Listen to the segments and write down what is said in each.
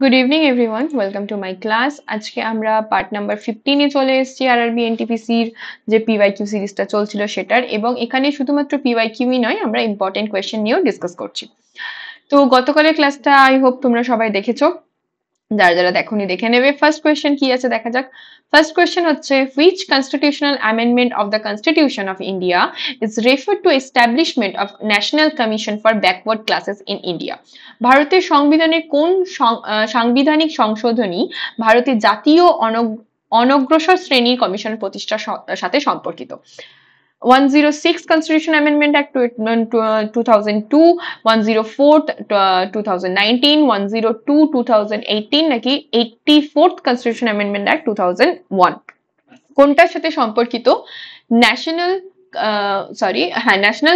Good evening everyone, welcome to my class. আজকে আমরা part number 15 এ চলে এসেছি আরআরবি এনটিপিসির যে পিওয়াইকিউ সিরিজটা চলছিল সেটার, এবং এখানে শুধুমাত্র পিওয়াইকিউই নয়, আমরা ইম্পর্টেন্ট কোয়েশ্চেন নিয়েও ডিসকাস করছি। তো গতকালের ক্লাসটা আই হোপ তোমরা সবাই দেখেছো, যারা যারা দেখোনি দেখে নেবে। ফার্স্ট কোয়েশ্চেন কি আছে দেখা যাক। ফার্স্ট কোয়েশ্চেন হচ্ছে, which constitutional amendment of the constitution of India is refer to establishment of national commission for backward classes in India? ভারতের সংবিধানের কোন সাংবিধানিক সংশোধনী ভারতের জাতীয় অনগ্রসর শ্রেণীর কমিশন প্রতিষ্ঠার সাথে সম্পর্কিত? 106 Constitution Amendment Act 2002, 104 2019, 102 2018 নাকি 84th Constitution Amendment Act 2001 কোনটার সাথে সম্পর্কিত? National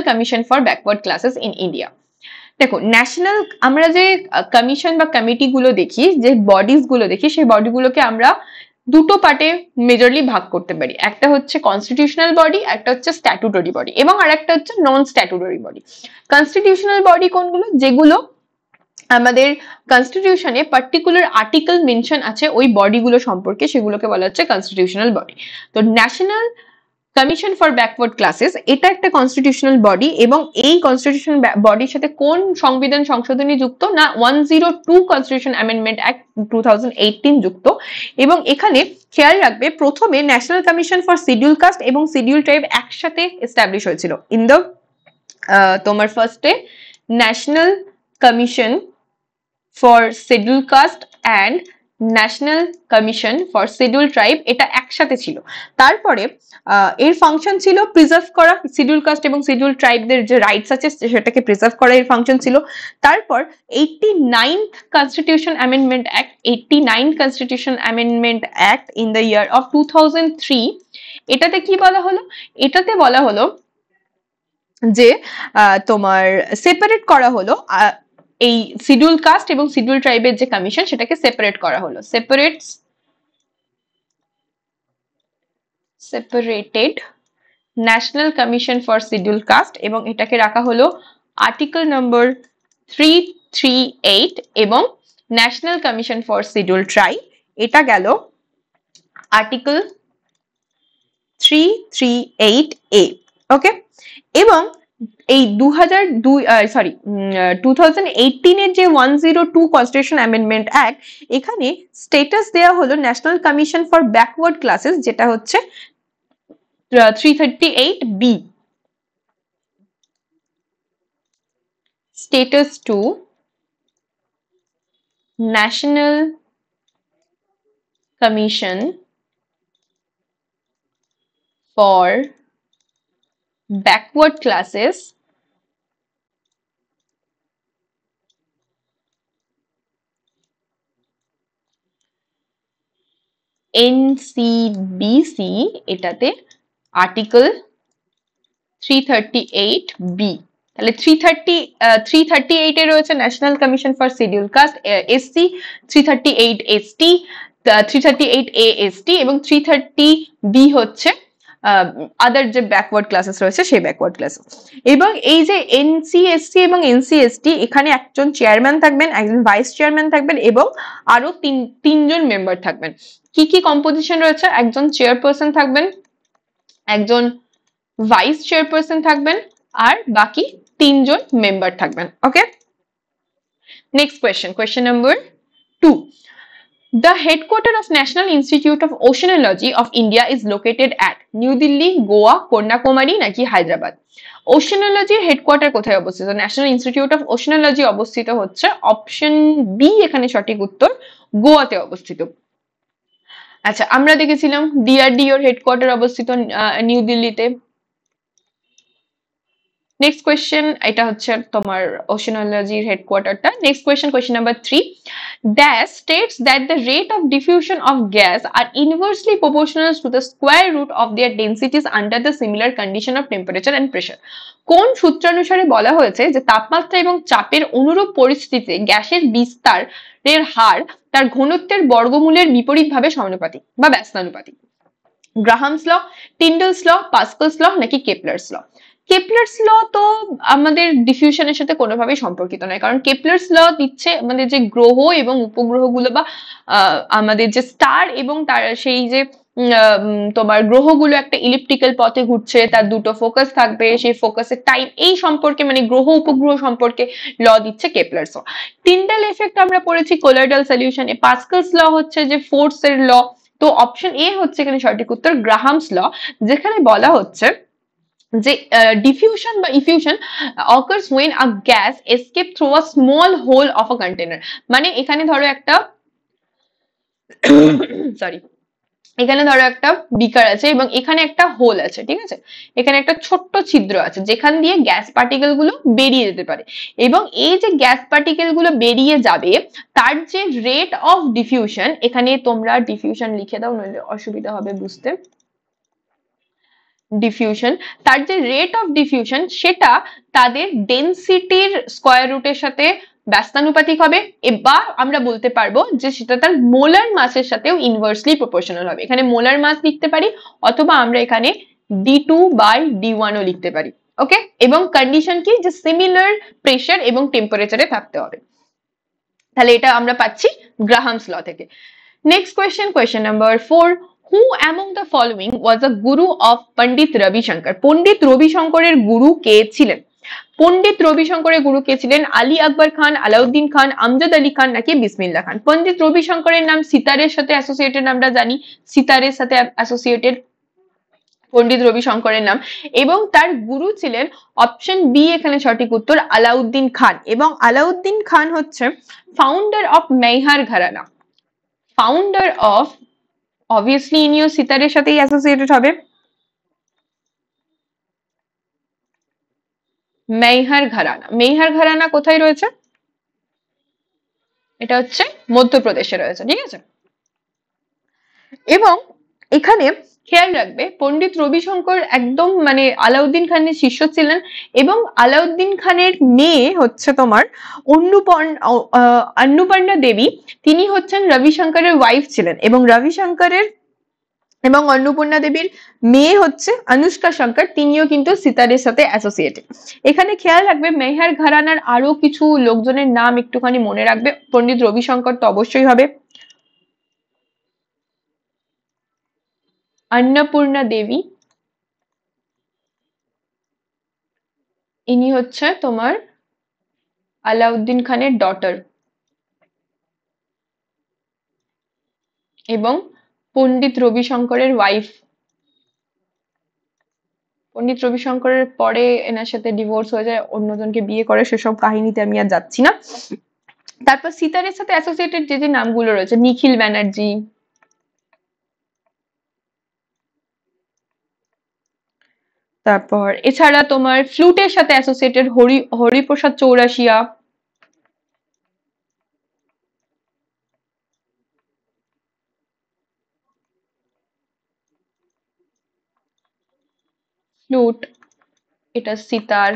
commission for backward classes in India. দেখো, ন্যাশনাল, আমরা যে কমিশন বা কমিটি গুলো দেখি, যে বডিজ গুলো দেখি, সেই বডিগুলোকে আমরা দুটো পার্টে মেজরলি ভাগ করতে পারি। একটা হচ্ছে কনস্টিটিউশনাল বডি, একটা হচ্ছে স্ট্যাটুটরি বডি, এবং আরেকটা হচ্ছে নন স্ট্যাটুটরি বডি। কনস্টিটিউশনাল বডি কোনগুলো? যেগুলো আমাদের কনস্টিটিউশনে পার্টিকুলার আর্টিকেল মেনশন আছে ওই বডিগুলো সম্পর্কে, সেগুলোকে বলা হচ্ছে কনস্টিটিউশনাল বডি। তো national commission for backward classes এটা একটা কনস্টিটিউশনাল বডি, এবং এই কনস্টিটিউশনাল বডির সাথে কোন সংবিধান সংশোধনী যুক্ত? না, 102 কনস্টিটিউশন অ্যামেন্ডমেন্ট অ্যাক্ট 2018 যুক্ত। এবং এখানে খেয়াল রাখবে, প্রথমে national commission for schedule caste এবং শিডিউল ট্রাইব একসাথে এস্টাবলিশ হয়েছিল। ইন দ্য তোমার ফার্স্টে national commission for schedule caste and national commission for schedule tribe, এটা একসাথে ছিল। তারপরে এর ফাংশন ছিল প্রিজার্ভ করা শিডিউল কাস্ট এবং শিডিউল ট্রাইবদের যে রাইটস আছে সেটাকে প্রিজার্ভ করা এর ফাংশন ছিল। তারপর 89th constitution amendment act, 89 constitution amendment act in the year of 2003, এটাতে কি বলা হলো? এটাতে বলা হলো যে তোমার সেপারেট করা হলো এই শিডিউল কাস্ট এবং শিডিউল ট্রাইবের যে কমিশন সেটাকে সেপারেট করা হলো, separated national commission for schedule caste, এবং এটাকে রাখা হলো আর্টিকেল নম্বর 338, এবং national commission for schedule tribe এটা গেল আর্টিকেল 338A। ওকে, এবং এই 2018 এর যে 102 কনস্টিটিউশন অ্যামেন্ডমেন্ট অ্যাক্ট, এখানে স্ট্যাটাস দেওয়া হলো national commission for backward classes, যেটা হচ্ছে 338B। Status to national commission for backward classes NCBC, এটাতে আর্টিকেল 338B। তাহলে 338 এ রয়েছে national commission for schedule caste SC, 338 ST, 338 AST, এবং 330B হচ্ছে আদার যে ব্যাকওয়ার্ড ক্লাসেস রয়েছে সেই ব্যাকওয়ার্ড ক্লাস। এবং এই যে এনসিএসসি এবং এনসিএসটি, এখানে একজন চেয়ারম্যান থাকবেন, একজন ভাইস চেয়ারম্যান থাকবেন, এবং আরো তিনজন মেম্বার থাকবেন। কি কি কম্পোজিশন রয়েছে? একজন চেয়ারপারসন থাকবেন, একজন ভাইস চেয়ারপারসন থাকবেন, আর বাকি তিনজন মেম্বার থাকবেন। Okay, next question number 2. The headquarters of National Institute of Oceanology of India is located at New Delhi, Goa, Kanyakumari নাকি হায়দ্রাবাদ? ওশানোলজির হেডকোয়ার্টার কোথায় অবস্থিত? ন্যাশনাল ইনস্টিটিউট অফ ওশানোলজি অবস্থিত হচ্ছে অপশন বি, এখানে সঠিক উত্তর, গোয়াতে অবস্থিত। আচ্ছা, আমরা দেখেছিলাম ডিআরডিও এর হেডকোয়ার্টার অবস্থিত নিউ দিল্লিতে। নেক্সট কোয়েশ্চেন, এটা হচ্ছে তোমার ওশানোলজির হেডকোয়ার্টারটা। Next question number 3. Dash states that the rate of diffusion of gas are inversely proportional to the square root of their densities under the similar condition of temperature and pressure. কোন সূত্রানুসারে বলা হয়েছে যে তাপমাত্রা এবং চাপের অনুরূপ পরিস্থিতিতে গ্যাসের বিস্তারের হার তার ঘনত্বের বর্গমূলের বিপরীতভাবে সমানুপাতিক বা ব্যস্তানুপাতিক? গ্রাহামস ল, টিন্ডলস ল, পাস্কালস ল নাকি কেপলারস ল? কেপলার্স ল তো আমাদের ডিফিউশনের সাথে কোনোভাবেই সম্পর্কিত নয়, কারণ কেপলার্স ল দিচ্ছে আমাদের যে গ্রহ এবং উপগ্রহগুলো বা আমাদের যে স্টার এবং তার সেই যে তোমার গ্রহগুলো একটা ইলিপ্টিক্যাল পথে ঘুরছে, তার দুটো ফোকাস থাকবে, সেই ফোকাসের টাইম এই সম্পর্কে মানে গ্রহ উপগ্রহ সম্পর্কে ল দিচ্ছে কেপলার্স ল। টিন্ডাল এফেক্ট আমরা পড়েছি কোলয়েডাল সলিউশনে। পাস্কালস ল হচ্ছে যে ফোর্সের ল। তো অপশন এ হচ্ছে এখানে সঠিক উত্তর, গ্রাহামস ল, যেখানে বলা হচ্ছে যে diffusion বা effusion occurs when a gas escape through a small hole of a container। মানে এখানে ধরো একটা সরি, এখানে ধরো একটা বিকার আছে এবং এখানে একটা হোল আছে, ঠিক আছে, এখানে একটা ছোট্ট ছিদ্র আছে যেখান দিয়ে গ্যাস পার্টিকেল গুলো বেরিয়ে যেতে পারে, এবং এই যে গ্যাস পার্টিকেল গুলো বেরিয়ে যাবে তার যে রেট অফ ডিফিউশন, এখানে তোমরা ডিফিউশন লিখে দাও নইলে অসুবিধা হবে বুঝতে। ডিফিউশন, তার যে রেট অফ ডিফিউশন সেটা তাদের ডেনসিটির স্কয়ার রুটের সাথে ব্যস্তানুপাতিক হবে, বা আমরা বলতে পারবো যে সেটা তার মোলার মাসের সাথেও ইনভার্সলি প্রপোর্শনাল হবে। এখানে মোলার মাস লিখতে পারি, অথবা আমরা এখানে d2/d1 ও লিখতে পারি। ওকে, এবং কন্ডিশন কি, যে সিমিলার প্রেসার এবং টেম্পারেচারে থাকতে হবে। তাহলে এটা আমরা পাচ্ছি গ্রাহামস ল থেকে। Next question, question number 4, who among the following was a guru of পণ্ডিত রবিশঙ্কর? পণ্ডিত রবিশঙ্করের গুরু কে ছিলেন? পণ্ডিত রবিশঙ্করের গুরু কে ছিলেন? আলী আকবর খান, আলাউদ্দিন খান, আমজাদ আলী খান, নাকি বিসমিল্লাহ খান? পণ্ডিত রবিশঙ্করের নাম সিতারের সাথে অ্যাসোসিয়েটেড, আমরা জানি সিতারের সাথে অ্যাসোসিয়েটেড পণ্ডিত রবিশঙ্করের নাম, এবং তার গুরু ছিলেন অপশন বি এখানে সঠিক উত্তর, আলাউদ্দিন খান। এবং আলাউদ্দিন খান হচ্ছে founder of Maihar gharana. Founder of, obviously ইনিও সিতারের সাথেই অ্যাসোসিয়েটেড হবে, মেহার ঘরানা। মেহার ঘরানা কোথায় রয়েছে? এটা হচ্ছে মধ্যপ্রদেশে রয়েছে, ঠিক আছে। এবং এখানে খেয়াল রাখবে পণ্ডিত রবিশঙ্কর একদম মানে আলাউদ্দিন খানের শিষ্য ছিলেন, এবং আলাউদ্দিন খানের মেয়ে হচ্ছে তোমার অন্নপূর্ণা দেবী, তিনি হচ্ছেন রবিশঙ্করের ওয়াইফ ছিলেন, এবং রবিশঙ্করের এবং অন্নপূর্ণা দেবীর মেয়ে হচ্ছে অনুষ্কা শঙ্কর, তিনিও কিন্তু সিতারের সাথে অ্যাসোসিয়েটেড। এখানে খেয়াল রাখবে মেহার ঘরানার আরো কিছু লোকজনের নাম একটুখানি মনে রাখবে, পণ্ডিত রবিশঙ্কর তো অবশ্যই হবে, অন্নপূর্ণা দেবী, ইনি হচ্ছে তোমার আলাউদ্দিন খানের ডটার, এবং পণ্ডিত রবিশঙ্করের ওয়াইফ। পণ্ডিত রবিশঙ্করের পরে এনার সাথে ডিভোর্স হয়ে যায়, অন্যজনকে বিয়ে করে, সেসব কাহিনীতে আমি আর যাচ্ছি না। তারপর সিতারের সাথে অ্যাসোসিয়েটেড যে যে নামগুলো রয়েছে, নিখিল ব্যানার্জি, তারপর এছাড়া তোমার ফ্লুটের সাথে অ্যাসোসিয়েটেড হরিপ্রসাদ চৌরাশিয়া, ফ্লুট, এটা সিতার।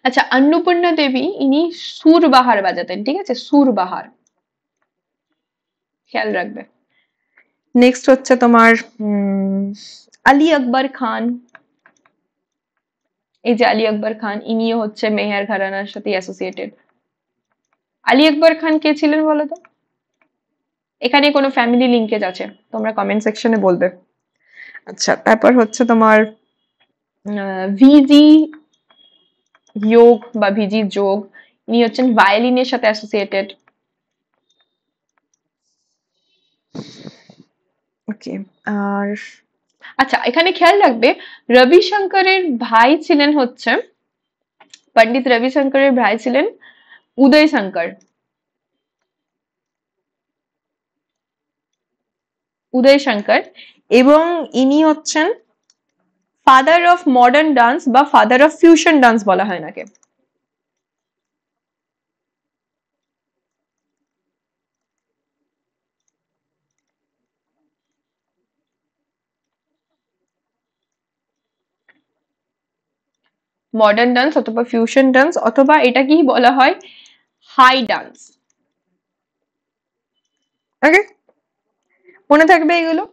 আচ্ছা, অন্নপূর্ণা দেবী ইনি সুরবাহার বাজাতেন, ঠিক আছে, সুরবাহার, খেয়াল রাখবে। নেক্সট হচ্ছে তোমার আলী আকবর খান। এই যে আলী আকবর খান, ইনিও হচ্ছে মেহের ঘরানার সাথে অ্যাসোসিয়েটেড। আলী আকবর খান কে ছিলেন বলো তো? এখানে কোনো ফ্যামিলি লিঙ্কেজ আছে? তোমরা কমেন্ট সেকশনে বলবে। আচ্ছা, তারপর হচ্ছে তোমার ভিজি যোগ বা ভিজি যোগ, ইনি হচ্ছেন ভায়োলিনের সাথে অ্যাসোসিয়েটেড। ওকে, আর আচ্ছা এখানে খেয়াল রাখবে রবিশঙ্করের ভাই ছিলেন হচ্ছে, পণ্ডিত রবিশঙ্করের ভাই ছিলেন উদয় শঙ্কর, উদয় শঙ্কর, এবং ইনি হচ্ছেন ফাদার অফ মডার্ন ডান্স বা ফাদার অফ ফিউশন ডান্স বলা হয় নাকি। মডার্ন ডান্স অথবা ফিউশন ডান্স, অথবা এটা কি বলা হয়, হাই ডান্স। ওকে, মনে থাকবে এগুলো।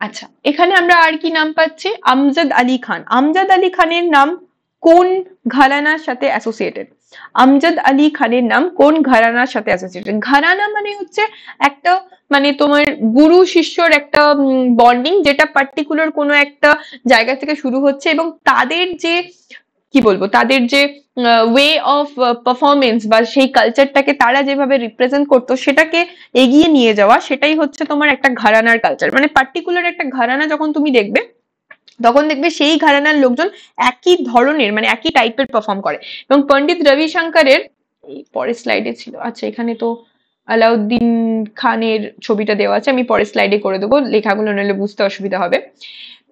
আচ্ছা, এখানে আমরা আর কি নাম পাচ্ছি? আমজাদ আলী খান। আমজাদ আলী খানের নাম কোন ঘরানার সাথে অ্যাসোসিয়েটেড? আমজাদ আলী খানের নাম কোন ঘরানার সাথে অ্যাসোসিয়েটেড? ঘরানা মানে হচ্ছে একটা, মানে তোমার গুরু শিষ্যর একটা বন্ডিং, যেটা পার্টিকুলার কোনো একটা জায়গা থেকে শুরু হচ্ছে, এবং তাদের যে কি বলবো, তাদের যে ওয়ে অফ পারফরমেন্স বা সেই কালচারটাকে তারা যেভাবে রিপ্রেজেন্ট করতো সেটাকে এগিয়ে নিয়ে যাওয়া, সেটাই হচ্ছে তোমার একটা ঘরানার কালচার। মানে পার্টিকুলার একটা ঘরানা যখন তুমি দেখবে, তখন দেখবে সেই ঘরানার লোকজন একই ধরনের, মানে একই টাইপের পারফর্ম করে। এবং পন্ডিত রবিশঙ্করের, এই পরের স্লাইডে ছিল, আচ্ছা এখানে তো আলাউদ্দিন খানের ছবিটা দেওয়া আছে, আমি পরের স্লাইডে করে দেবো, লেখাগুলো নইলে বুঝতে অসুবিধা হবে।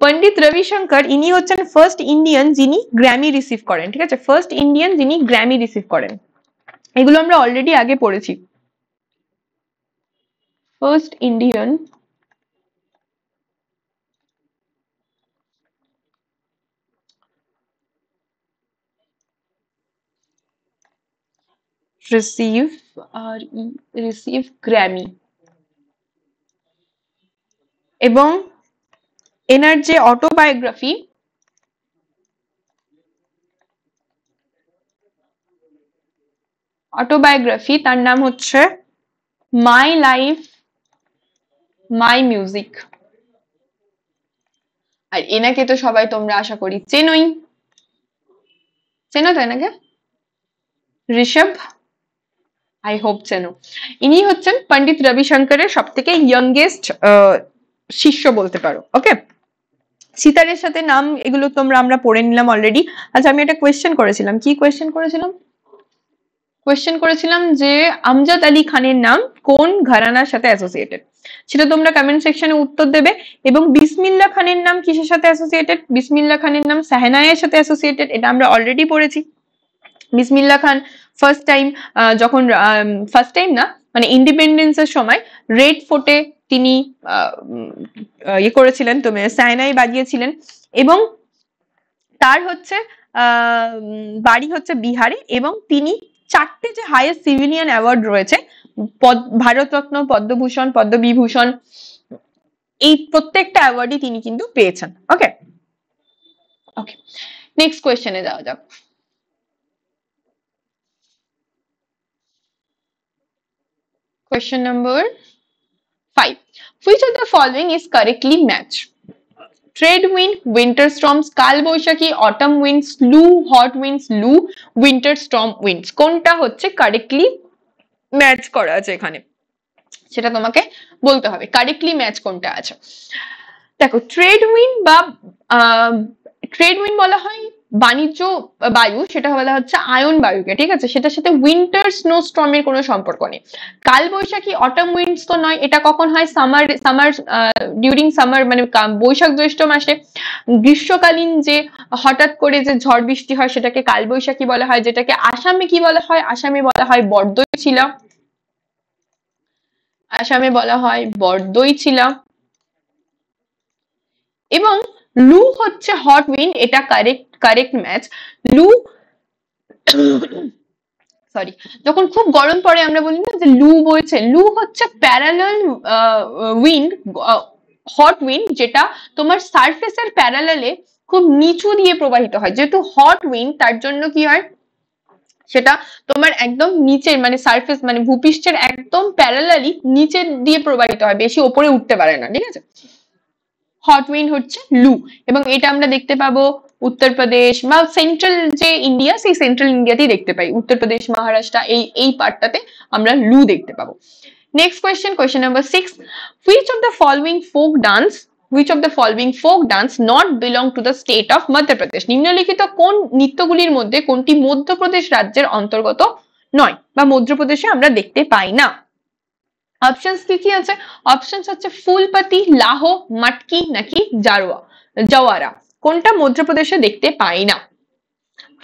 পন্ডিত রবিশঙ্কর ইনি হচ্ছেন ফার্স্ট ইন্ডিয়ান যিনি গ্র্যামি রিসিভ করেন, ঠিক আছে, ফার্স্ট ইন্ডিয়ান যিনি গ্র্যামি রিসিভ করেন। এগুলো আমরা অলরেডি আগে পড়েছি। ফার্স্ট ইন্ডিয়ান রিসিভ গ্র্যামি, এবং এনার যে অটোবায়োগ্রাফি, তার নাম হচ্ছে মাই লাইফ মাই মিউজিক। আর এনাকে তো সবাই তোমরা আশা করি চেনোই, চেনো তো এনাকে? ঋষভ, আই হোপ চেনো। ইনি হচ্ছেন পন্ডিত রবিশঙ্করের সব থেকে ইয়ংগেস্ট শিষ্য বলতে পারো। ওকে, সিতারের সাথে নাম এগুলো তোমরা আমরা পড়ে নিলাম অলরেডি। আচ্ছা, আমি একটা কোয়েশ্চেন করেছিলাম, কি কোয়েশ্চেন করেছিলাম? কোয়েশ্চেন করেছিলাম যে আমজাদ আলী খানের নাম কোন ঘরানার সাথে অ্যাসোসিয়েটেড, সেটা তোমরা কমেন্ট সেকশনে উত্তর দেবে। এবং বিসমিল্লাহ খানের নাম কিসের সাথে অ্যাসোসিয়েটেড? বিসমিল্লাহ খানের নাম শাহনায়ের সাথে অ্যাসোসিয়েটেড, এটা আমরা অলরেডি পড়েছি। বিসমিল্লাহ খান ফার্স্ট টাইম, যখন ফার্স্ট টাইম না, মানে ইন্ডিপেন্ডেন্সের সময় রেড ফোর্টে তিনি ইয়ে করেছিলেন, তুমি শাহনাই বাজিয়েছিলেন। এবং তার হচ্ছে বাড়ি হচ্ছে বিহারে, এবং তিনি 4টে যে হাইয়েস্ট সিভিলিয়ান অ্যাওয়ার্ড রয়েছে, ভারতরত্ন, পদ্মভূষণ, পদ্মবিভূষণ, এই প্রত্যেকটা অ্যাওয়ার্ডই তিনি কিন্তু পেয়েছেন। ওকে ওকে, নেক্সট কোয়েশ্চেনে যাওয়া যাক। Question number 5. Which of the following is correctly matched? Trade wind, winter storms, কাল বৈশাখী, autumn winds, লু, hot winds, লু, winter storm winds, কোনটা হচ্ছে কারেক্টলি ম্যাচ করা আছে এখানে, সেটা তোমাকে বলতে হবে কারেক্টলি ম্যাচ কোনটা আছে। দেখো, ট্রেড উইন্ড বা ট্রেড উইন্ড বলা হয় বাণিজ্য বায়ু, সেটা বলা হচ্ছে আয়ন বায়ুকে, ঠিক আছে, সেটার সাথে উইন্টার স্নো স্টর্মের কোনো সম্পর্ক নেই। কাল বৈশাখী, অটম উইন্ডস তো নয়, এটা কখন হয়? সামার ডিউরিং সামার, মানে বৈশাখ জ্যৈষ্ঠ মাসে গ্রীষ্মকালীন যে হঠাৎ করে যে ঝড় বৃষ্টি হয় সেটাকে কাল বৈশাখী বলা হয়। যেটাকে আসামে কি বলা হয়? আসামে বলা হয় বরদই ছিলা, আসামে বলা হয় বরদই ছিলা। এবং লু হচ্ছে হট উইন্ড, এটা কারেক্ট ম্যাচ। লু সরি, যখন খুব গরম পড়ে আমরা বলি না যে লু বইছে, লু হচ্ছে প্যারালাল উইন্ড, হট উইন্ড, যেটা তোমার সারফেসের প্যারালালে খুব নিচু দিয়ে প্রবাহিত হয়। যেহেতু হট উইন্ড, তার জন্য কি হয়, সেটা তোমার একদম নিচের, মানে সারফেস, মানে ভূপৃষ্ঠের একদম প্যারালালি নিচের দিয়ে প্রবাহিত হয়, বেশি ওপরে উঠতে পারে না, ঠিক আছে। হট উইন্ড হচ্ছে লু, এবং এটা আমরা দেখতে পাবো উত্তরপ্রদেশ বা সেন্ট্রাল যে ইন্ডিয়া, সেই সেন্ট্রাল ইন্ডিয়াতেই দেখতে পাই, উত্তরপ্রদেশ, মহারাষ্ট্র, এই পার্টটাতে আমরা লু দেখতে পাবো। Next question, question number 6. Which of the following folk dance not belong to the state of Madhya Pradesh? নিম্নলিখিত কোন নৃত্যগুলির মধ্যে কোনটি মধ্যপ্রদেশ রাজ্যের অন্তর্গত নয় বা মধ্যপ্রদেশে আমরা দেখতে পাই না? অপশনস কি কি আছে? অপশনস হচ্ছে ফুলপাতি, লাহো, মাটকি নাকি জওয়ারা। কোনটা মধ্যপ্রদেশে দেখতে পাই না?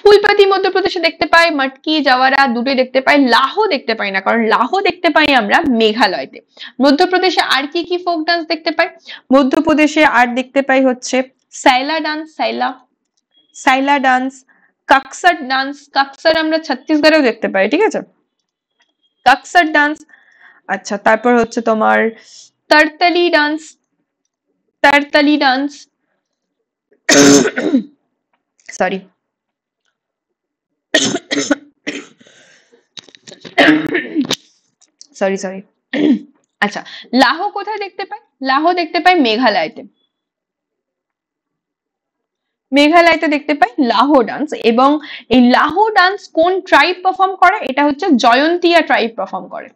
ফুলপাতি মধ্যপ্রদেশে দেখতে পাই, মাটকি, জওয়ারা দুটোই দেখতে পাই, লাহো দেখতে পাই না, কারণ লাহো দেখতে পাই আমরা মেঘালয়তে। মধ্যপ্রদেশে আর কি কি ফোক ডান্স দেখতে পাই? মধ্যপ্রদেশে আর দেখতে পাই হচ্ছে সাইলা ডান্স, সাইলা ডান্স, কাকসার ডান্স, কাকসার আমরা ছত্তিশগড়েও দেখতে পাই, ঠিক আছে, কাকসার ডান্স। আচ্ছা, তারপর হচ্ছে তোমার Tertali dance, Tertali dance, sorry sorry sorry আচ্ছা, লাহ কোথায় দেখতে পাই? লাহ দেখতে পাই মেঘালয়তে। মেঘালয়তে দেখতে পাই লাহ ডান্স। এবং এই লাহ ডান্স কোন ট্রাইব পারফর্ম করে? এটা হচ্ছে জয়ন্তিয়া ট্রাইব পারফর্ম করে।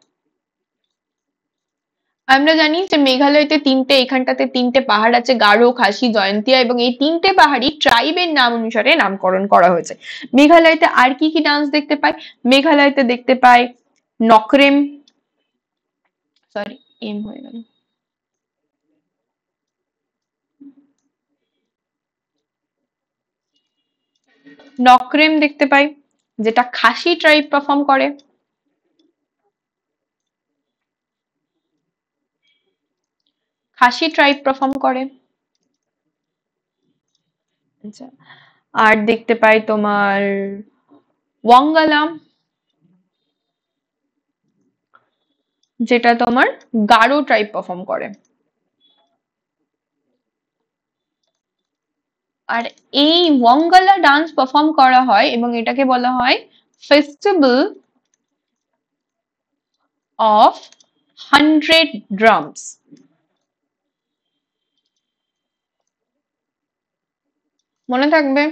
আমরা জানি যে মেঘালয়তে এখানটাতে তিনটে পাহাড় আছে, গারো, খাসি, জয়ন্তিয়া, এবং এই তিনটে পাহাড়ই ট্রাইবের নাম অনুসারে নামকরণ করা হয়েছে। মেঘালয়তে আর কি কি ডান্স দেখতে পাই? মেঘালয়তে দেখতে পাই নকরেম, সরি এম হয়ে গেল, নকরেম দেখতে পাই, যেটা খাসি ট্রাইব পারফর্ম করে। খাসি ট্রাইব পারফর্ম করে। আচ্ছা, আর দেখতে পাই তোমার ওয়াঙ্গালাম, যেটা তোমার গারো ট্রাইব পারফর্ম করে। আর এই ওয়াঙ্গালা ডান্স পারফর্ম করা হয় এবং এটাকে বলা হয় ফেস্টিভ্যাল অফ 100 ড্রামস। মনে থাকবে,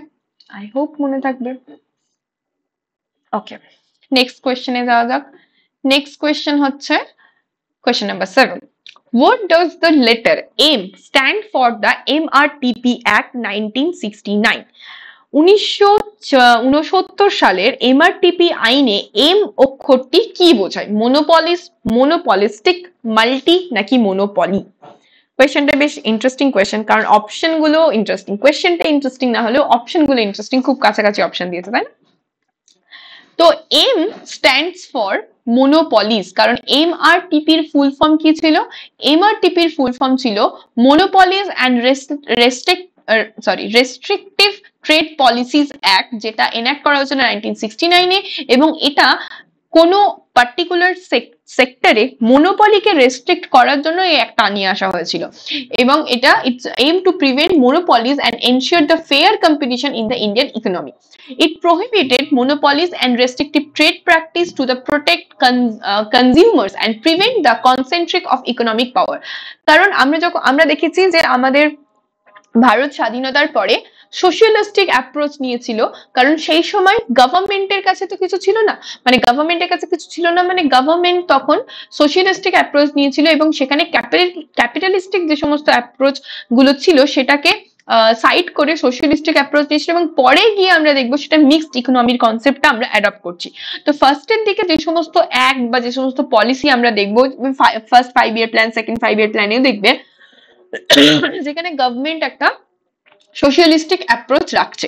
আই হোপ মনে থাকবে। ওকে, নেক্সট কোয়েশ্চেনে যাওয়া যাক। নেক্সট কোয়েশ্চেন হচ্ছে question number 7. What does the letter M stand for the MRTP Act 1969? 1969 সালের এমআরটিপি আইনে এম অক্ষরটি কি বোঝায়? মনোপলিস, মনোপলিস্টিক, মাল্টি নাকি মনোপলি? কোয়েশ্চেনটা বেশ ইন্টারেস্টিং কোয়েশ্চেন, কারণ অপশন গুলো ইন্টারেস্টিং। কোয়েশ্চেনটা ইন্টারেস্টিং না হলেও অপশন গুলো ইন্টারেস্টিং, খুব কাছাকাছি অপশন দিয়েছে, তাই না? তো এম স্ট্যান্ডস ফর মোনোপলিস, কারণ এমআরটিপির ফুল ফর্ম কি ছিল? এমআরটিপির ফুল ফর্ম ছিল monopolies and restrictive trade policies act, যেটা এনাক্ট করা হয়েছিল 1969-এ। এবং এটা কোনো পার্টিকুলার সেক্টরে মনোপলিকে রেস্ট্রিক্ট করার জন্য এই একটা নিয়ে আসা হয়েছিল। এবং এটা its aim to prevent monopolies and ensure the fair competition in the Indian economy. It prohibited monopolies and restrictive trade practice to the protect consumers and prevent the concentric of economic power. কারণ আমরা দেখেছি যে আমাদের ভারত স্বাধীনতার পরে socialistic approach নিয়েছিল, কারণ সেই সময় গভর্নমেন্টের কাছে তো কিছু ছিল না, মানে গভর্নমেন্ট তখন সোশিয়ালিস্টিক অ্যাপ্রোচ নিয়েছিল এবং সেখানে ক্যাপিটালিস্টিক যে সমস্ত অ্যাপ্রোচ গুলো ছিল সেটাকে সাইড করে সোশিয়ালিস্টিক অ্যাপ্রোচ নিয়েছিল। এবং পরে গিয়ে আমরা দেখবো সেটা মিক্সড ইকোনমির কনসেপ্টটা আমরা অ্যাডপ্ট করছি। তো ফার্স্টের দিকে যে সমস্ত অ্যাক্ট বা যে সমস্ত পলিসি আমরা দেখবো, ফার্স্ট 5 ইয়ার প্ল্যান, সেকেন্ড 5 ইয়ার প্ল্যানেও দেখবে যেখানে গভর্নমেন্ট একটা socialistic approach রাখছে।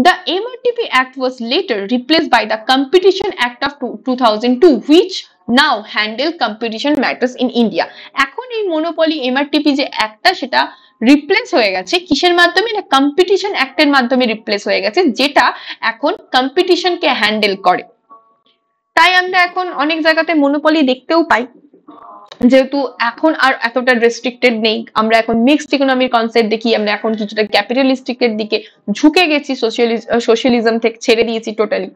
The MRTP Act was later replaced by the Competition Act of 2002, which now handle competition matters in India. এখন এই মনোপলি এমআরটিপি যে অ্যাক্টটা সেটা রিপ্লেস হয়ে গেছে কিসের মাধ্যমে? না, কম্পিটিশন অ্যাক্টের মাধ্যমে রিপ্লেস হয়ে গেছে, যেটা এখন কম্পিটিশনকে হ্যান্ডেল করে। তাই আমরা এখন অনেক জায়গাতে মনোপলি দেখতেও পাই, যেহেতু এখন আর এতটা রেস্ট্রিক্টেড নেই, আমরা এখন মিক্সড ইকোনমির কনসেপ্ট দেখি, আমরা এখন কিছুটা ক্যাপিটালিস্টিকের দিকে ঝুঁকে গেছি, সোশ্যালিজম থেকে ছেড়ে দিয়েছি টোটালি।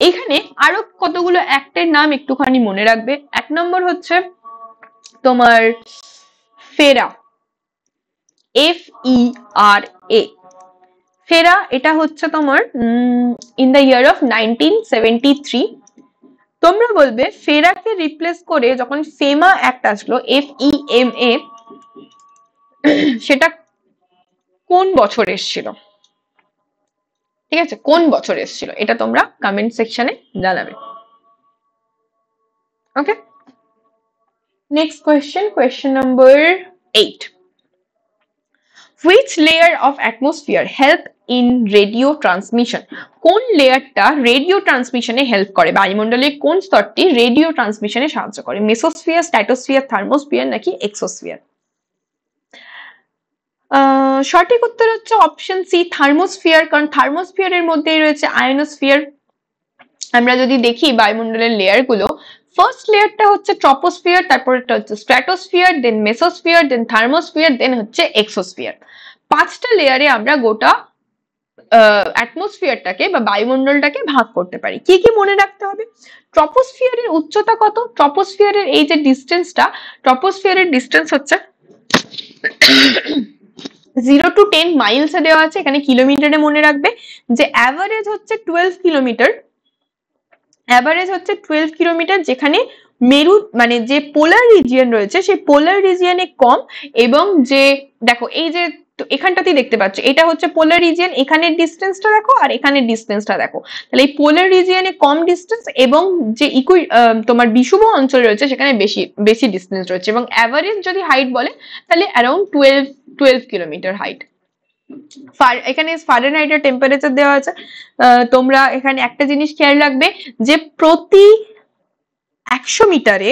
এখানে আরো কতগুলো অ্যাক্টের নাম একটুখানি মনে রাখবে। 1 নম্বর হচ্ছে তোমার ফেরা, FERA। ফেরা এটা হচ্ছে তোমার ইন দ্য ইয়ার অফ 1973। তোমরা বলবে ফেরাকে রিপ্লেস করে যখন ফেমা অ্যাক্ট আসলো, FEMA, সেটা কোন বছর এসেছিল? ঠিক আছে, কোন বছর এসেছিল এটা তোমরা কমেন্ট সেকশনে জানাবে। Okay, next question, question number 8. Which layer of atmosphere help in radio transmission? কোন লেয়ারটা রেডিও ট্রান্সমিশনে হেল্প করে? বায়ুমণ্ডলের কোন স্তরটি রেডিও ট্রান্সমিশনে সাহায্য করে? মেসোস্ফিয়ার, স্ট্র্যাটোস্ফিয়ার, থার্মোস্ফিয়ার নাকি এক্সোস্ফিয়ার? সঠিক উত্তর হচ্ছে অপশন সি, থার্মোস্ফিয়ার। কারণ থার্মোস্ফিয়ারের মধ্যেই রয়েছে আয়নোস্ফিয়ার। আমরা যদি দেখি বায়ুমণ্ডলের লেয়ার গুলো, ফার্স্ট লেয়ারটা হচ্ছে ট্রপোস্ফিয়ার, তারপরটা হচ্ছে স্ট্র্যাটোস্ফিয়ার, দেন মেসোস্ফিয়ার, দেন থার্মোস্ফিয়ার, দেন হচ্ছে এক্সোস্ফিয়ার। 5টা লেয়ারে আমরা গোটা অ্যাটমসফিয়ারটাকে বা বায়ুমণ্ডলটাকে ভাগ করতে পারি। কি কি মনে রাখতে হবে? ট্রপোস্ফিয়ারের উচ্চতা কত? ট্রপোস্ফিয়ারের এই যে ডিস্টেন্সটা, ট্রপোস্ফিয়ারের ডিস্টেন্স হচ্ছে 0 to 10 মাইলস এ দেওয়া আছে, এখানে কিলোমিটারে মনে রাখবে। যে অ্যাভারেজ হচ্ছে 12 কিলোমিটার, অ্যাভারেজ হচ্ছে 12 কিলোমিটার, যেখানে মেরু মানে যে পোলার রিজিয়ন রয়েছে সেই পোলার রিজিয়নে কম, এবং যে দেখো এই যে এখানটাতেই দেখতে পাচ্ছ এটা হচ্ছে পোলার রিজিয়ন, এখানের ডিস্টেন্সটা দেখো আর এখানের ডিস্টেন্সটা দেখো, তাহলে এই পোলার রিজিয়নে কম ডিস্টেন্স এবং যে তোমার বিষুব অঞ্চল রয়েছে সেখানে বেশি বেশি ডিস্টেন্স রয়েছে, এবং অ্যাভারেজ যদি হাইট বলে তাহলে অ্যারাউন্ড 12 কিলোমিটার হাইট। এখানে ফারেনহাইটের টেম্পারেচার দেওয়া আছে। তোমরা এখানে একটা জিনিস খেয়াল রাখবে যে প্রতি 100 মিটারে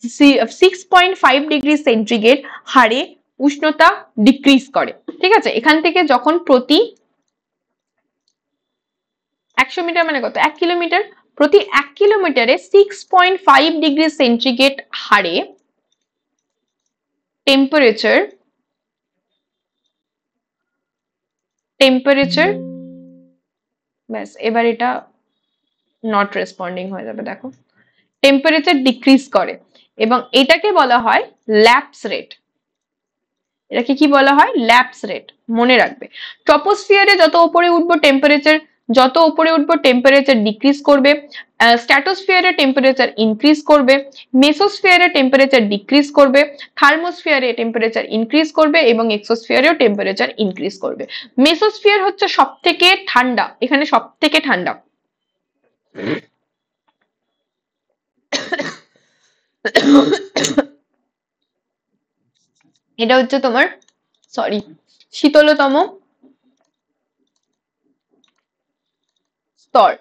6.5 ডিগ্রি সেন্টিগ্রেড হারে উষ্ণতা ডিক্রিজ করে। ঠিক আছে, এখান থেকে যখন প্রতি 100 মিটার মানে কত, 1 কিলোমিটার, প্রতি 1 কিলোমিটারে 6.5 ডিগ্রি সেন্টিগ্রেড হারে টেম্পারেচার ব্যাস, এবার এটা নট রেসপন্ডিং হয়ে যাবে, দেখো টেম্পারেচার ডিক্রিজ করে, এবং এটাকে বলা হয় ল্যাপস রেট। এটাকে কি বলা হয়? Lapse rate. মনে রাখবে, ট্রপোস্ফিয়ারে যত উপরে উঠবো টেম্পারেচার ডিক্রিজ করবে, স্ট্র্যাটোস্ফিয়ারে টেম্পারেচার ইনক্রিজ করবে, মেসোস্ফিয়ারে টেম্পারেচার ডিক্রিজ করবে, থার্মোস্ফিয়ারে টেম্পারেচার ইনক্রিজ করবে, এবং এক্সোস্ফিয়ারেও টেম্পারেচার ইনক্রিজ করবে। মেসোস্ফিয়ার হচ্ছে সব থেকে ঠান্ডা, এখানে সব থেকে ঠান্ডা। এটা হচ্ছে তোমার শীতলতম স্তর।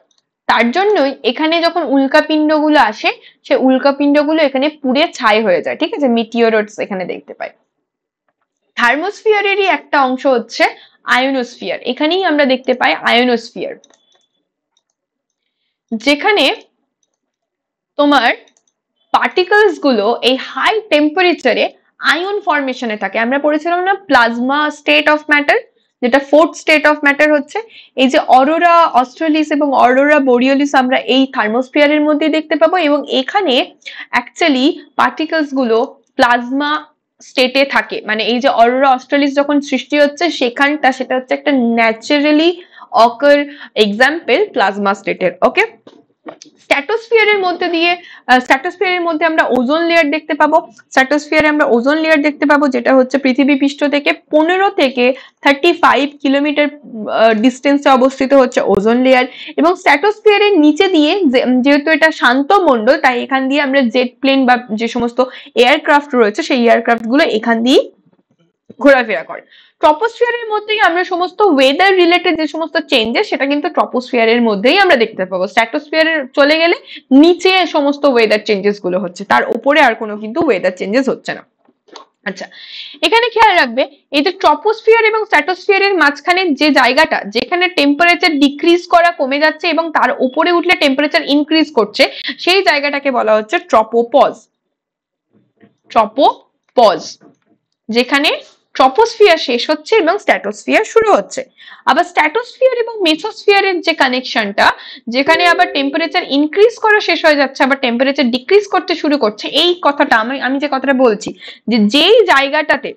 তার জন্যই এখানে যখন উল্কাপিণ্ডগুলো আসে, সে উল্কাপিণ্ডগুলো এখানে পুড়ে ছাই হয়ে যায়। ঠিক আছে, মিটিওরয়েডস এখানে দেখতে পাই। থার্মোস্ফিয়ারেরই একটা অংশ হচ্ছে আয়োনোস্ফিয়ার, এখানেই আমরা দেখতে পাই আয়োনোস্ফিয়ার, যেখানে তোমার পার্টিকলস গুলো এই হাই টেম্পারেচারে আয়ন ফরমেশনে থাকে। আমরা পড়েছিলাম না প্লাজমা স্টেট অফ ম্যাটার, যেটা 4th স্টেট অফ ম্যাটার হচ্ছে। এই যে অরোরা অস্ট্রালিস এবং অরোরা বোরিওলিস আমরা এই থার্মোস্ফিয়ারের মধ্যে দেখতে পাবো, এবং এখানে অ্যাকচুয়ালি পার্টিকলস গুলো প্লাজমা স্টেটে থাকে। মানে এই যে অরোরা অস্ট্রালিস যখন সৃষ্টি হচ্ছে সেখানটা, সেটা হচ্ছে একটা ন্যাচারালি অকার এক্সাম্পল প্লাজমা স্টেটের। ওকে, স্ট্র্যাটোস্ফিয়ারের মধ্যে আমরা ওজোন লেয়ার দেখতে পাবো। স্ট্র্যাটোস্ফিয়ারে আমরা ওজোন লেয়ার দেখতে পাবো, যেটা হচ্ছে পৃথিবী পৃষ্ঠ থেকে 15 থেকে 35 কিলোমিটার ডিস্টেন্সে অবস্থিত হচ্ছে ওজোন লেয়ার। এবং স্ট্র্যাটোস্ফিয়ারের নিচে দিয়ে যেহেতু এটা শান্ত মণ্ডল, তাই এখান দিয়ে আমরা জেট প্লেন বা যে সমস্ত এয়ারক্রাফট রয়েছে সেই এয়ারক্রাফট গুলো এখান দিয়ে ঘোরাফেরা করে। ট্রপোস্ফিয়ারের মধ্যেই আমরা সমস্ত ওয়েদার রিলেটেড যে সমস্ত চেঞ্জেস, সেটা কিন্তু ট্রপোস্ফিয়ারের মধ্যেই আমরা দেখতে পাবো। স্ট্র্যাটোস্ফিয়ারে চলে গেলে নিচে সমস্ত ওয়েদার চেঞ্জেস গুলো হচ্ছে, তার উপরে আর কোনো কিন্তু ওয়েদার চেঞ্জেস হচ্ছে না। আচ্ছা, এখানে খেয়াল রাখবে এই যে ট্রপোস্ফিয়ার এবং স্ট্র্যাটোস্ফিয়ারের মাঝখানে যে জায়গাটা, যেখানে টেম্পারেচার ডিক্রিজ করা কমে যাচ্ছে এবং তার উপরে উঠলে টেম্পারেচার ইনক্রিজ করছে, সেই জায়গাটাকে বলা হচ্ছে ট্রপোপজ। যেখানে ট্রপোস্ফিয়ার শেষ হচ্ছে এবং স্ট্র্যাটোস্ফিয়ার শুরু হচ্ছে। আবার স্ট্র্যাটোস্ফিয়ার এবং মেসোস্ফিয়ারের যে কানেকশনটা, যেখানে আবার টেম্পারেচার ইনক্রিজ করা শেষ হয়ে যাচ্ছে আবার টেম্পারেচার ডিক্রিজ করতে শুরু করছে, এই কথাটা আমি যে কথাটা বলছি, যে যেই জায়গাটাতে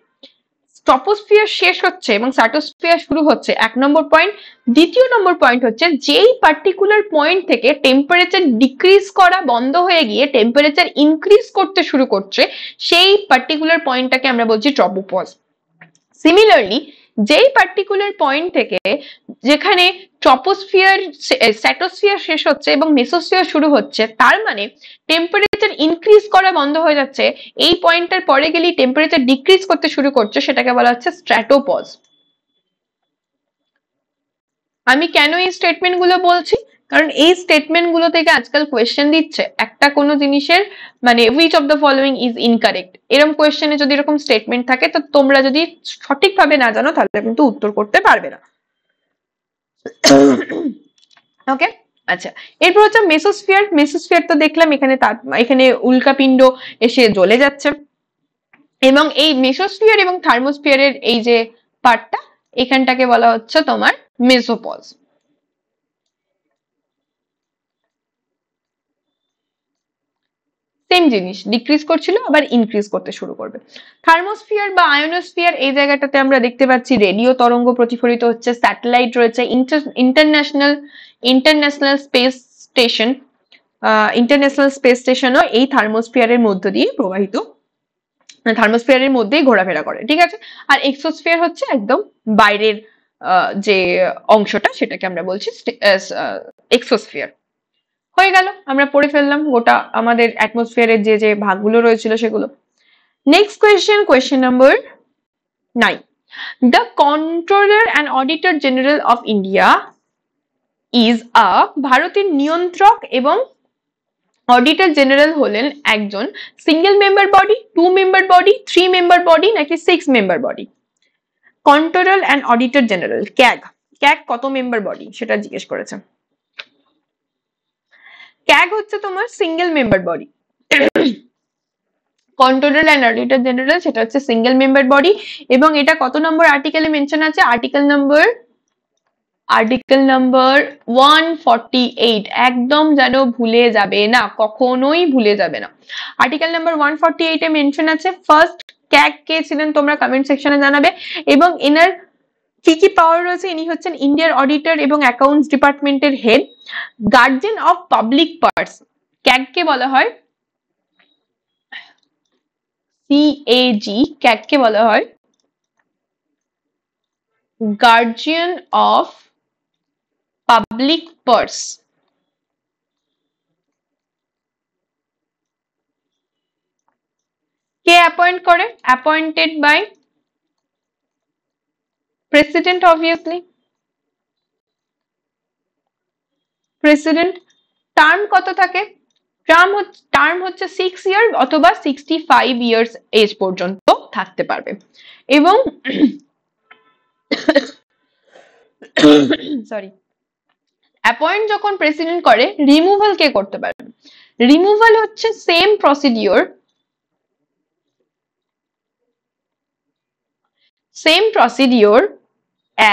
ট্রপোস্ফিয়ার শেষ হচ্ছে এবং স্ট্র্যাটোস্ফিয়ার শুরু হচ্ছে, 1 নম্বর পয়েন্ট। দ্বিতীয় নম্বর পয়েন্ট হচ্ছে যেই পার্টিকুলার পয়েন্ট থেকে টেম্পারেচার ডিক্রিজ করা বন্ধ হয়ে গিয়ে টেম্পারেচার ইনক্রিজ করতে শুরু করছে, সেই পার্টিকুলার পয়েন্টটাকে আমরা বলছি ট্রপোপজ। সিমিলারলি যেই পার্টিকুলার পয়েন্ট থেকে যেখানে স্ট্র্যাটোস্ফিয়ার শেষ হচ্ছে এবং মেসোস্ফিয়ার শুরু হচ্ছে, তার মানে টেম্পারেচার ইনক্রিজ করা বন্ধ হয়ে যাচ্ছে, এই পয়েন্টটার পরে গেলেই টেম্পারেচার ডিক্রিজ করতে শুরু করছে, সেটাকে বলা হচ্ছে স্ট্র্যাটোপজ। আমি কেন এই স্টেটমেন্ট গুলো বলছি? কারণ এই স্টেটমেন্ট গুলো থেকে আজকাল কোয়েশ্চেন দিচ্ছে একটা কোনো জিনিসের, মানে which of the following is incorrect, এরকম কোয়েশ্চেনে যদি এরকম স্টেটমেন্ট থাকে, তো তোমরা যদি সঠিকভাবে না জানো তাহলে কিন্তু উত্তর করতে পারবে না। ওকে, আচ্ছা, এরপর হচ্ছে মেসোস্ফিয়ার। মেসোস্ফিয়ার তো দেখলাম এখানে এখানে উল্কাপিণ্ড এসে জ্বলে যাচ্ছে, এবং এই মেসোস্ফিয়ার এবং থার্মোস্ফিয়ারের এই যে পার্টটা, এখানটাকে বলা হচ্ছে তোমার মেসোপজ। সেম জিনিস, ডিক্রিজ করছিল আবার ইনক্রিজ করতে শুরু করবে। থার্মোস্ফিয়ার বা আয়োনোস্ফিয়ার, এই জায়গাটাতে আমরা দেখতে পাচ্ছি রেডিও তরঙ্গ প্রতিফলিত হচ্ছে, স্যাটেলাইট রয়েছে, international international space station, international space স্টেশনও এই থার্মোস্ফিয়ারের মধ্য দিয়ে প্রবাহিত, থার্মোস্ফিয়ারের মধ্যেই ঘোরাফেরা করে, ঠিক আছে। আর এক্সোস্ফিয়ার হচ্ছে একদম বাইরের যে অংশটা, সেটাকে আমরা বলছি এক্সোস্ফিয়ার। হয়ে গেল, আমরা পড়ে ফেললাম গোটা আমাদের অ্যাটমসফিয়ারের যে যে ভাগগুলো রয়েছিল সেগুলো। Next question number 9, the controller and auditor general of India is a, ভারতের নিয়ন্ত্রক এবং অডিটর জেনারেল হলেন একজন single member body, 2 member body, 3 member body নাকি 6 member body? Controller and auditor general, CAG, CAG কত মেম্বার বডি সেটা জিজ্ঞেস করেছে। ক্যাগ হচ্ছে তোমার single member body, controller and auditor general সেটা হচ্ছে সিঙ্গেল মেম্বার বডি, এবং এটা কত নম্বর আর্টিকেলে মেনশন আছে? আর্টিকেল নাম্বার 148, একদম যেন ভুলে যাবে না, কখনোই ভুলে যাবে না। আর্টিকেল নাম্বার 148 এ মেনশন আছে। ফার্স্ট ক্যাগ কে ছিলেন তোমরা কমেন্ট সেকশনে জানাবে, এবং এনার কি কি পাওয়ার রয়েছে? ইনি হচ্ছেন ইন্ডিয়ার অডিটর এবং অ্যাকাউন্টস ডিপার্টমেন্টের head, guardian of public purse, CAG কে বলা হয় CAG, ক্যাগ কে বলা হয় গার্জিয়ান অফ পাবলিক পার্স। কে অ্যাপয়েন্ট করে? Appointed by president, obviously president. Term কত থাকে? টার্ম হচ্ছে 6 ইয়ার অথবা 65 ইয়ার্স এজ পর্যন্ত থাকতে পারবে। এবং সরি, অ্যাপয়েন্ট যখন প্রেসিডেন্ট করে, রিমুভাল কে করতে পারবে? রিমুভাল হচ্ছে same procedure,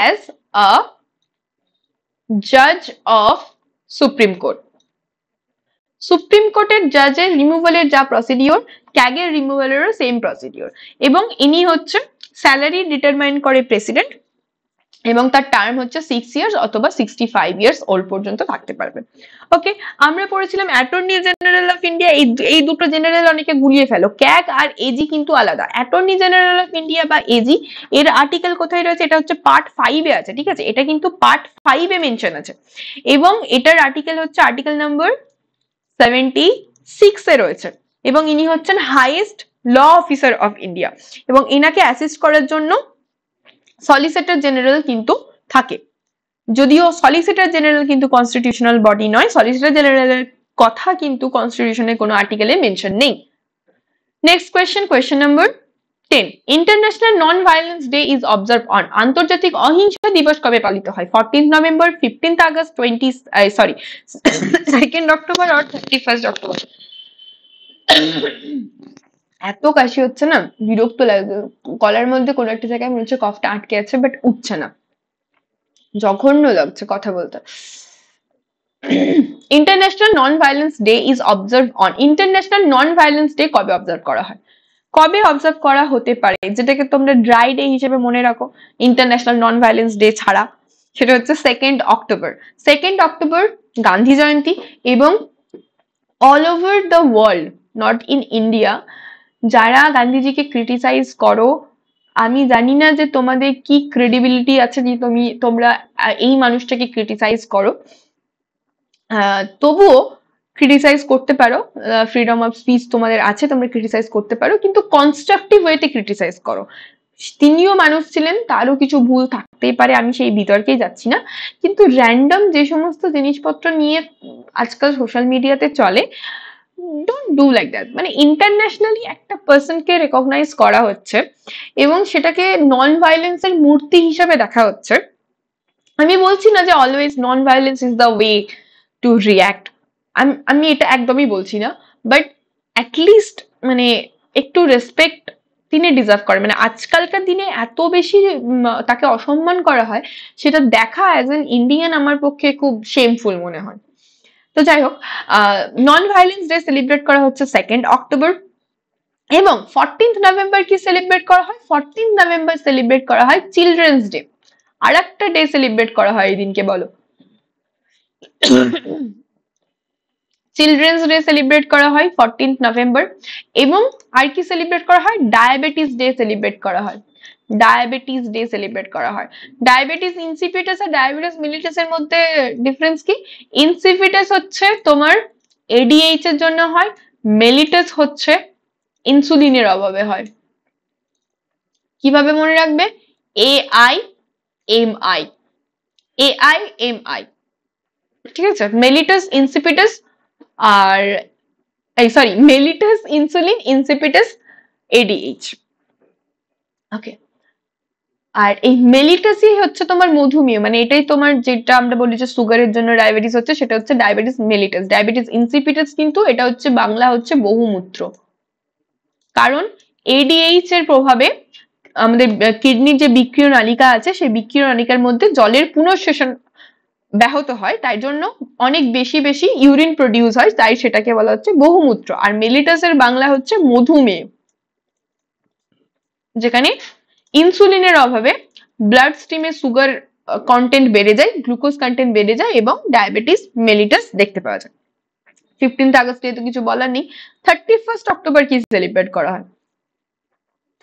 as a judge of supreme court. Supreme কোর্টের জাজের রিমুভালের যা প্রসিডিওর, ক্যাগের রিমুভালেরও সেম প্রসিডিওর, এবং ইনি হচ্ছে স্যালারি ডিটারমাইন করে প্রেসিডেন্ট, এবং তার টার্ম হচ্ছে 6 ইয়ার্স অথবা 65 ইয়ার্স ওল্ড পর্যন্ত থাকতে পারবে। ওকে, আমরা পড়েছিলাম অ্যাটর্নি জেনারেল অফ ইন্ডিয়া। এই দুটো জেনারেল অনেকে গুলিয়ে ফেলো, ক্যাগ আর এজি কিন্তু আলাদা। অ্যাটর্নি জেনারেল অফ ইন্ডিয়া বা এজি এর আর্টিকেল কোথায় রয়েছে? এটা হচ্ছে পার্ট 5 এ আছে, ঠিক আছে, এটা কিন্তু পার্ট 5 এ মেনশন আছে, এবং এটার আর্টিকেল হচ্ছে আর্টিকেল নাম্বার 76 এ রয়েছে, এবং ইনি হচ্ছেন highest law officer of India, এবং এনাকে অ্যাসিস্ট করার জন্য সলিসিটর জেনারেল কিন্তু থাকে। যদিও সলিসিটর জেনারেল কিন্তু কনস্টিটিউশনাল বডি নয়, সলিসিটর জেনারেলের কথা কিন্তু কনস্টিটিউশনের কোনো আর্টিকেলে মেনশন নেই। Next question number 10, international non violence day is observe on, আন্তর্জাতিক অহিংসা দিবস কবে পালিত হয়? 14 নভেম্বর, 15 আগস্ট, 2nd অক্টোবর আর 31 অক্টোবর। এত কাশি হচ্ছে না, বিরক্ত লাগে, গলার মধ্যে কোনো একটা জায়গায় মনে হচ্ছে কফটা আটকে আছে, বাট উঠছে না, জঘন্য লাগছে কথা বলতে। International non violence day is observe on, international non violence day কবে অবজার্ভ করা হয়? কবে অবজার্ভ করা হতে পারে, যেটাকে তোমরা ড্রাই ডে হিসেবে মনে রাখো ইন্টারন্যাশনাল নন ভায়োলেন্স ডে ছাড়া? সেটা হচ্ছে 2nd October. 2nd October Gandhi Jayanti, এবং all over the world, not in India, যারা গান্ধীজিকে ক্রিটিসাইজ করো, আমি জানি না যে তোমাদের কি ক্রেডিবিলিটি আছে যে তোমরা এই মানুষটাকে ক্রিটিসাইজ করো, তবুও ক্রিটিসাইজ করতে পারো, ফ্রিডম অফ স্পিচ তোমাদের আছে, তোমরা ক্রিটিসাইজ করতে পারো, কিন্তু কনস্ট্রাকটিভ ওয়েতে ক্রিটিসাইজ করো। তিনিও মানুষ ছিলেন, তারও কিছু ভুল থাকতেই পারে, আমি সেই বিতর্কেই যাচ্ছি না, কিন্তু র্যান্ডম যে সমস্ত জিনিসপত্র নিয়ে আজকাল সোশ্যাল মিডিয়াতে চলে, ডোন্ট ডু লাইক দ্যাট। মানে ইন্টারন্যাশনালি একটা পার্সনকে রেকগনাইজ করা হচ্ছে এবং সেটাকে নন ভায়োলেন্সের মূর্তি হিসাবে দেখা হচ্ছে। আমি বলছি না যে always non violence is the way to react. আমি এটা একদমই বলছি না, বাট অ্যাটলিস্ট মানে একটু রেসপেক্ট তিনি ডিজার্ভ করে। মানে আজকালকার দিনে এত বেশি তাকে অসম্মান করা হয়, সেটা দেখা অ্যাজ এন ইন্ডিয়ান আমার পক্ষে খুব শেমফুল মনে হয়। তো যাই হোক, নন ভায়োলেন্স ডে সেলিব্রেট করা হচ্ছে 2nd অক্টোবর। এবং 14th নভেম্বর কি সেলিব্রেট করা হয়? 14th নভেম্বর সেলিব্রেট করা হয় চিলড্রেন্স ডে। আর একটা ডে সেলিব্রেট করা হয় এই দিনকে, বলো। চিলড্রেন্স ডে সেলিব্রেট করা হয় 14th নভেম্বর। এবং আর কি সেলিব্রেট করা হয়? ডায়াবেটিস ডে সেলিব্রেট করা হয়। ডায়াবেটিস ডে সেলিব্রেট করা হয়। ডায়াবেটিস ইনসিপিটাস আর ডায়াবেটিস মিলিটাস এর মধ্যে ডিফারেন্স কি? ইনসিপিটাস হচ্ছে তোমার এডিএইচ এর জন্য হয়, মেলিটাস হচ্ছে ইনসুলিনের অভাবে হয়। কিভাবে মনে রাখবে? AIMI, AIMI, ঠিক আছে? মেলিটাস ইনসিপিটাস আর sorry, mellitus insulin, insipidus ADH. Okay, আর এই মেলিটাসই হচ্ছে তোমার মধুমেহ, মানে এটাই তোমার যেটা আমরা বলি যে সুগারের জন্য ডায়াবেটিস হচ্ছে, সেটা হচ্ছে ডায়াবেটিস মেলিটাস। ডায়াবেটিস ইনসিপিটাস কিন্তু এটা হচ্ছে বাংলা হচ্ছে বহুমূত্র। কারণ এডিএইচ এর প্রভাবে আমাদের কিডনির যে বিক্রিয় নালিকা আছে, সেই বিক্রিয় নালিকার মধ্যে জলের পুনঃশোষণ ব্যাহত হয়, তাই জন্য অনেক বেশি বেশি ইউরিন প্রডিউস হয়, তাই সেটাকে বলা হচ্ছে বহুমূত্র। আর মেলিটাসের বাংলা হচ্ছে মধুমেহ, যেখানে ইনসুলিনের অভাবে ব্লাড স্ট্রিমে সুগার কন্টেন্ট বেড়ে যায়, গ্লুকোজ কন্টেন্ট বেড়ে যায় এবং ডায়াবেটিস মেলিটাস দেখতে পাওয়া যায়। 15th আগস্ট তো কিছু বলার নেই। 31st অক্টোবর কি সেলিব্রেট করা হয়?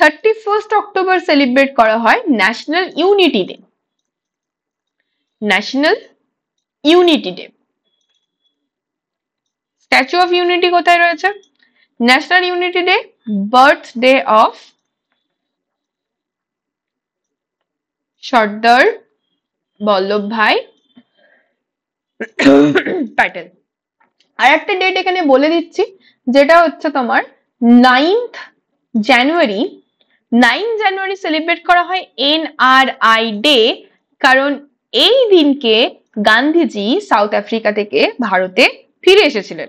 31st অক্টোবর সেলিব্রেট করা হয় national unity day. National unity day. Statue of unity কোথায় রয়েছে? National unity day, birthday of Sardar Vallabhbhai Patel. আর একটা ডেট এখানে বলে দিচ্ছি, যেটা হচ্ছে তোমার 9th জানুয়ারি। 9 জানুয়ারি সেলিব্রেট করা হয় NRI ডে, কারণ এই দিনকে গান্ধীজি সাউথ আফ্রিকা থেকে ভারতে ফিরে এসেছিলেন।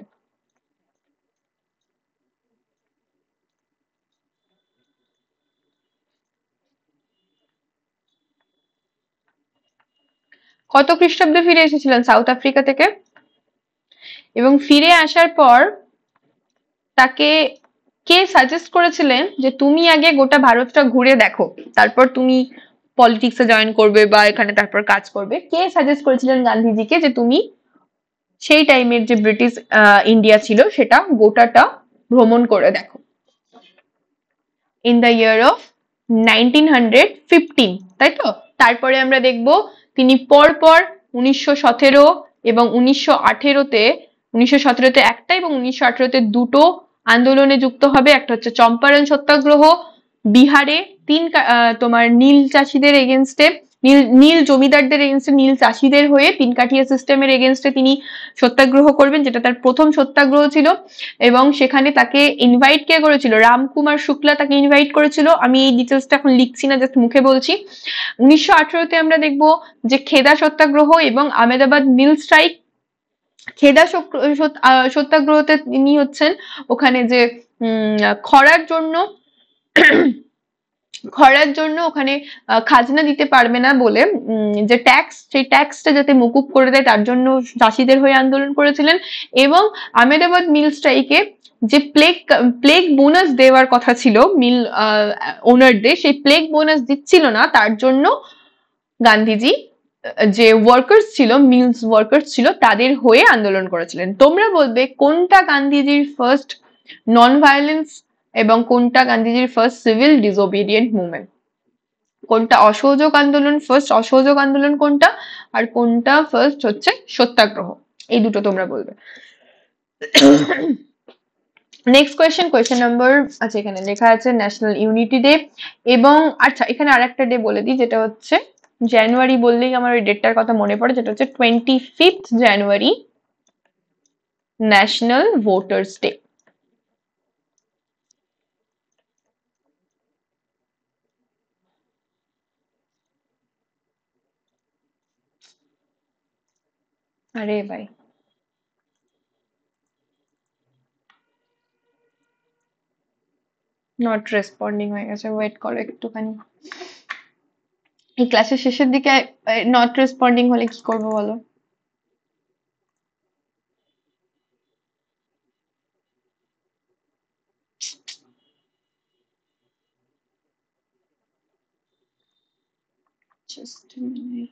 কত খ্রিস্টাব্দে ফিরে এসেছিলেন সাউথ আফ্রিকা থেকে? এবং ফিরে আসার পর তাকে কে সাজেস্ট করেছিলেন যে তুমি আগে গোটা ভারতটা ঘুরে দেখো, তারপর তুমি পলিটিক্সে জয়েন করবে বা এখানে তারপর কাজ করবে? কে সাজেস্ট করেছিলেন গান্ধীজিকে যে তুমি সেই টাইমের যে ব্রিটিশ ইন্ডিয়া ছিল সেটা গোটাটা ভ্রমণ করে দেখো? ইন দ্য ইয়ার অফ 1915, তাই তো? তারপরে আমরা দেখব তিনি পরপর 1917 এবং 1918-তে, 1917-তে একটা এবং 1918-তে দুটো আন্দোলনে যুক্ত হবে। একটা হচ্ছে চম্পারণ সত্যাগ্রহ বিহারে, তোমার নীল চাষীদের এগেনস্টে, নীল জমিদারদের এগেনস্টে, নীল চাষীদের হয়ে তিন কাঠিয়া সিস্টেমের এগেনস্টে তিনি সত্যাগ্রহ করবেন, যেটা তার প্রথম সত্যাগ্রহ ছিল। এবং সেখানে তাকে ইনভাইট কে করেছিল? রামকুমার শুক্লা তাকে ইনভাইট করেছিল। আমি এই ডিটেলসটা এখন লিখছি না, জাস্ট মুখে বলছি। 1918-তে আমরা দেখব যে খেদা সত্যাগ্রহ এবং আহমেদাবাদ মিল স্ট্রাইক। খেদা সত্যাগ্রহতে তিনি হচ্ছেন ওখানে যে খরার জন্য ওখানে খাজনা দিতে পারবে না বলে যে ট্যাক্স, সেই ট্যাক্সটা যাতে মকুব করে দেয় তার জন্য চাষীদের হয়ে আন্দোলন করেছিলেন। এবং আহমেদাবাদ মিল স্ট্রাইকে যে প্লেগ বোনাস দেওয়ার কথা ছিল মিল ওনারদের, সেই প্লেগ বোনাস দিচ্ছিল না, তার জন্য গান্ধীজি যে ওয়ার্কার্স ছিল, মিলস ওয়ার্কার্স ছিল, তাদের হয়ে আন্দোলন করেছিলেন। তোমরা বলবে কোনটা গান্ধীজির ফার্স্ট নন ভায়োলেন্স এবং কোনটা গান্ধীজির ফার্স্ট সিভিল ডিসোবিডিয়েন্ট মুভমেন্ট? কোনটা অসহযোগ আন্দোলন, ফার্স্ট অসহযোগ আন্দোলন কোনটা, আর কোনটা ফার্স্ট হচ্ছে সত্যাগ্রহ? এই দুটো তোমরা বলবে। নেক্সট কোয়েশ্চেন নাম্বার, আচ্ছা এখানে লেখা আছে ন্যাশনাল ইউনিটি ডে। এবং আচ্ছা এখানে আরেকটা ডে বলে দিই, যেটা হচ্ছে জানুয়ারি বললেই আমার ওই ডেটটার কথা মনে পড়ে, যেটা হচ্ছে 25th জানুয়ারি, ন্যাশনাল ভোটার্স ডে। আরে ভাই, নট রেসপন্ডিং হয়ে গেছে, ওয়েট করো একটুখানি। এই ক্লাসের শেষের দিকে নট রেসপন্ডিং হলে কি করবো বলো? Just a minute.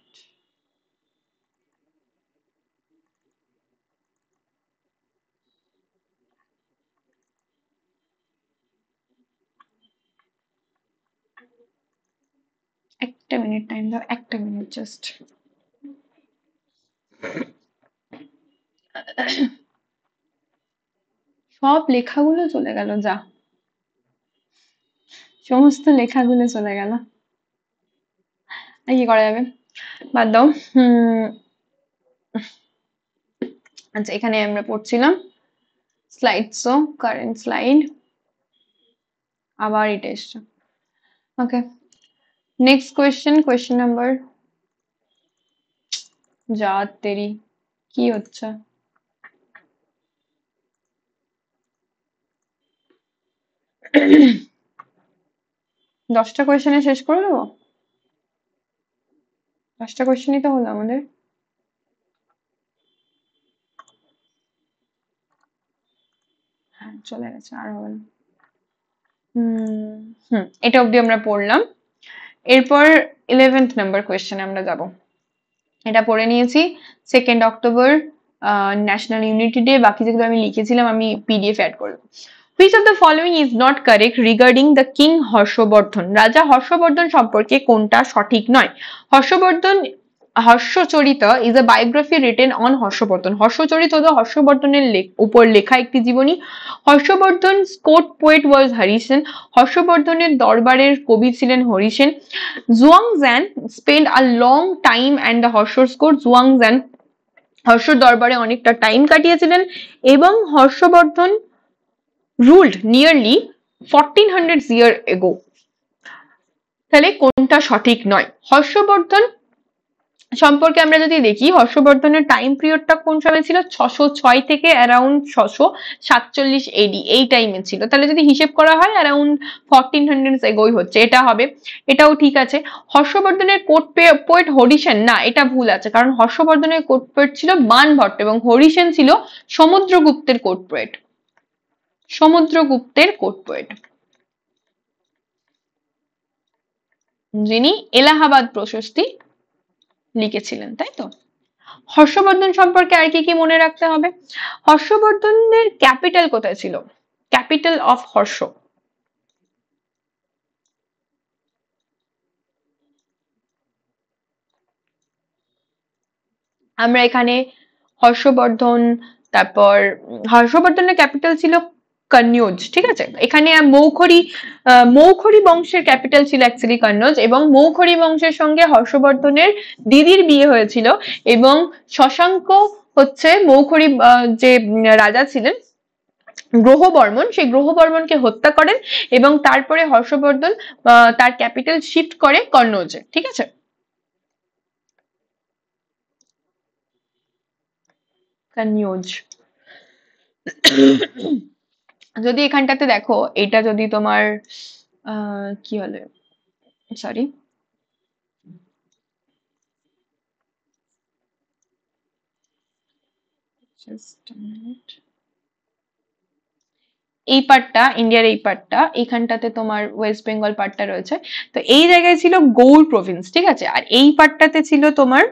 একটা মিনিট টাইম দাও, একটা মিনিট জাস্ট। সব লেখাগুলো চলে গেল, যা সমস্ত লেখাগুলো চলে গেল, কি করা যাবে, বাদ দাও। আচ্ছা, এখানে আমরা পড়ছিলাম স্লাইড, সো কারেন্ট স্লাইড, আবার এটা এসছে। ওকে, নেক্সট কোয়েশ্চেন, কোয়েশ্চেন নাম্বার, যা তেরি কি হচ্ছে, দশটা কোয়েশ্চেনে শেষ করে দেবো? 10টা কোয়েশ্চেনই তো হলো আমাদের। হ্যাঁ, চলে গেছে, আর হবে না। এটা অবধি আমরা পড়লাম। এরপর 11th নাম্বার কোয়েশ্চেনে আমরা যাব। এটা পড়ে নিয়েছি 2nd October, national unity day. বাকি যেগুলো আমি লিখেছিলাম আমি পিডিএফ অ্যাড করলাম। Which of the following is not correct regarding the king Harshavardhan? রাজা হর্ষবর্ধন সম্পর্কে কোনটা সঠিক নয়? Harshvardhan, Harshacharita is a biography written on Harshvardhan. Harshacharita হলো হর্ষবর্ধনের উপর লেখা একটি জীবনী। Harshvardhan court poet was Harisena. হর্ষবর্ধনের দরবারের কবি ছিলেন Harisena. জুয়াংজান spent a long time and the হর্ষর court। জুয়াংজান হর্ষর দরবারে অনেকটা টাইম কাটিয়েছিলেন এবং Harshvardhan ruled nearly 1400 years ago। তাহলে কোনটা সঠিক নয়? হর্ষবর্ধন সম্পর্কে আমরা যদি দেখি, হর্ষবর্ধনের টাইম পিরিয়ডটা কোন সময় ছিল? 606 থেকে অ্যারাউন্ড 647 এডি, এই টাইমে ছিল। তাহলে যদি হিসেব করা হয় অ্যারাউন্ড 1400 এগোই হচ্ছে, এটা হবে, এটাও ঠিক আছে। হর্ষবর্ধনের কোর্ট পোয়েট হরিসেন, না এটা ভুল আছে, কারণ হর্ষবর্ধনের কোর্ট পোয়েট ছিল বাণভট্ট এবং হরিসেন ছিল সমুদ্রগুপ্তের কোর্ট পোয়েট। সমুদ্রগুপ্তের কোর্ট পোয়েট, যিনি এলাহাবাদ প্রশস্তি লিখেছিলেন, তাই তো? হর্ষবর্ধন সম্পর্কে আর কি কি মনে রাখতে হবে? হর্ষবর্ধনের ক্যাপিটাল কোথায় ছিল? ক্যাপিটাল অফ হর্ষ, আমরা এখানে হর্ষবর্ধন, তারপর হর্ষবর্ধনের ক্যাপিটাল ছিল কন্নৌজ, ঠিক আছে। এখানে মৌখরী বংশের ক্যাপিটাল ছিল অ্যাকচুয়ালি কন্নৌজ, এবং মৌখরী বংশের সঙ্গে হর্ষবর্ধনের দিদির বিয়ে হয়েছিল এবং শশাঙ্ক হচ্ছে মৌখরী যে রাজা ছিলেন গ্রহবর্মণ, সেই গ্রহবর্মণকে হত্যা করেন এবং তারপরে হর্ষবর্ধন তার ক্যাপিটাল শিফট করে কন্নৌজে, ঠিক আছে। কন্নৌজ। যদি এখানটাতে দেখো, এটা যদি তোমার কি হলে, সরি, এই পার্টটা ইন্ডিয়ার, এই পার্টটা এখানটাতে তোমার ওয়েস্ট বেঙ্গল পার্টটা রয়েছে, তো এই জায়গায় ছিল গৌড় প্রভিন্স, ঠিক আছে। আর এই পার্টটাতে ছিল তোমার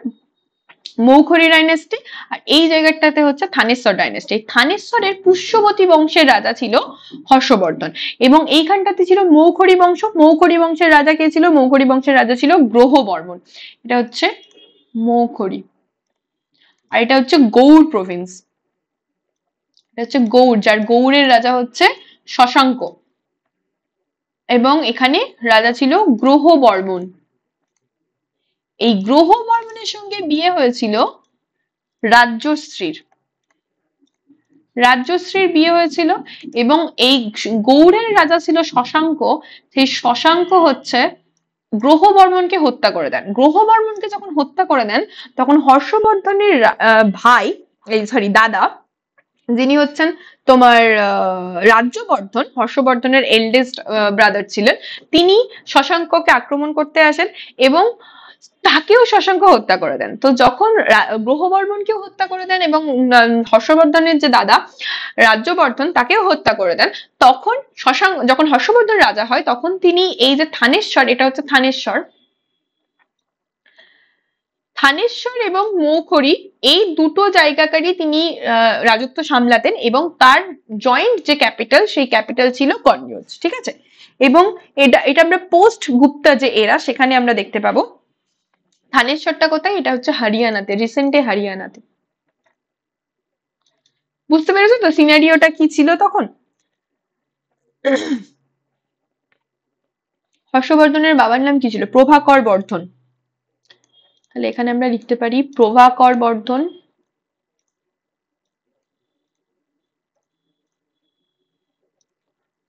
মৌখরী ডাইনেস্টি, আর এই জায়গাটাতে হচ্ছে থানেশ্বর ডাইনেস্টি। থানেশ্বরের পুষ্যবতী বংশের রাজা ছিল হর্ষবর্ধন এবং এইখানটাতে ছিল মৌখরী বংশ। মৌখরী বংশের রাজা কে ছিল? মৌখরী বংশের রাজা ছিল গ্রহবর্মণ। এটা হচ্ছে মৌখরী, আর এটা হচ্ছে গৌড় প্রভিন্স, এটা হচ্ছে গৌড়, যার গৌড়ের রাজা হচ্ছে শশাঙ্ক, এবং এখানে রাজা ছিল গ্রহবর্মণ। এই গ্রহবর্মণের সঙ্গে বিয়ে হয়েছিল রাজ্যশ্রীর, রাজ্যশ্রীর বিয়ে হয়েছিল এবং এই গৌড়ের রাজা ছিল শশাঙ্ক। সেই শশাঙ্ক হচ্ছে গ্রহবর্মণকে হত্যা করে দেন। গ্রহবর্মণকে যখন হত্যা করে দেন তখন হর্ষবর্ধনের ভাই, এই সরি দাদা যিনি হচ্ছেন তোমার রাজ্যবর্ধন, হর্ষবর্ধনের এল্ডেস্ট ব্রাদার ছিলেন, তিনি শশাঙ্ককে আক্রমণ করতে আসেন এবং তাকেও শশাঙ্ক হত্যা করে দেন। তো যখন গ্রহবর্মণকেও হত্যা করে দেন এবং হর্ষবর্ধনের যে দাদা রাজ্যবর্ধন তাকেও হত্যা করে দেন, তখন যখন হর্ষবর্ধন রাজা হয় তখন তিনি এই যে থানেশ্বর, এটা হচ্ছে থানেশ্বর, থানেশ্বর এবং মৌখরী এই দুটো জায়গাকারই তিনি রাজত্ব সামলাতেন এবং তার জয়েন্ট যে ক্যাপিটাল সেই ক্যাপিটাল ছিল কনৌজ। ঠিক আছে, এবং এটা আমরা পোস্ট গুপ্তা যে এরা সেখানে আমরা দেখতে পাবো। থানেশ্বরটা কোথায়? এটা হচ্ছে হরিয়ানাতে, রিসেন্টে হরিয়ানাতে। বুঝতে পেরেছো তো সিনারিওটা কি ছিল তখন? হর্ষবর্ধনের বাবার নাম কি ছিল? প্রভাকর বর্ধন। তাহলে এখানে আমরা লিখতে পারি প্রভাকর বর্ধন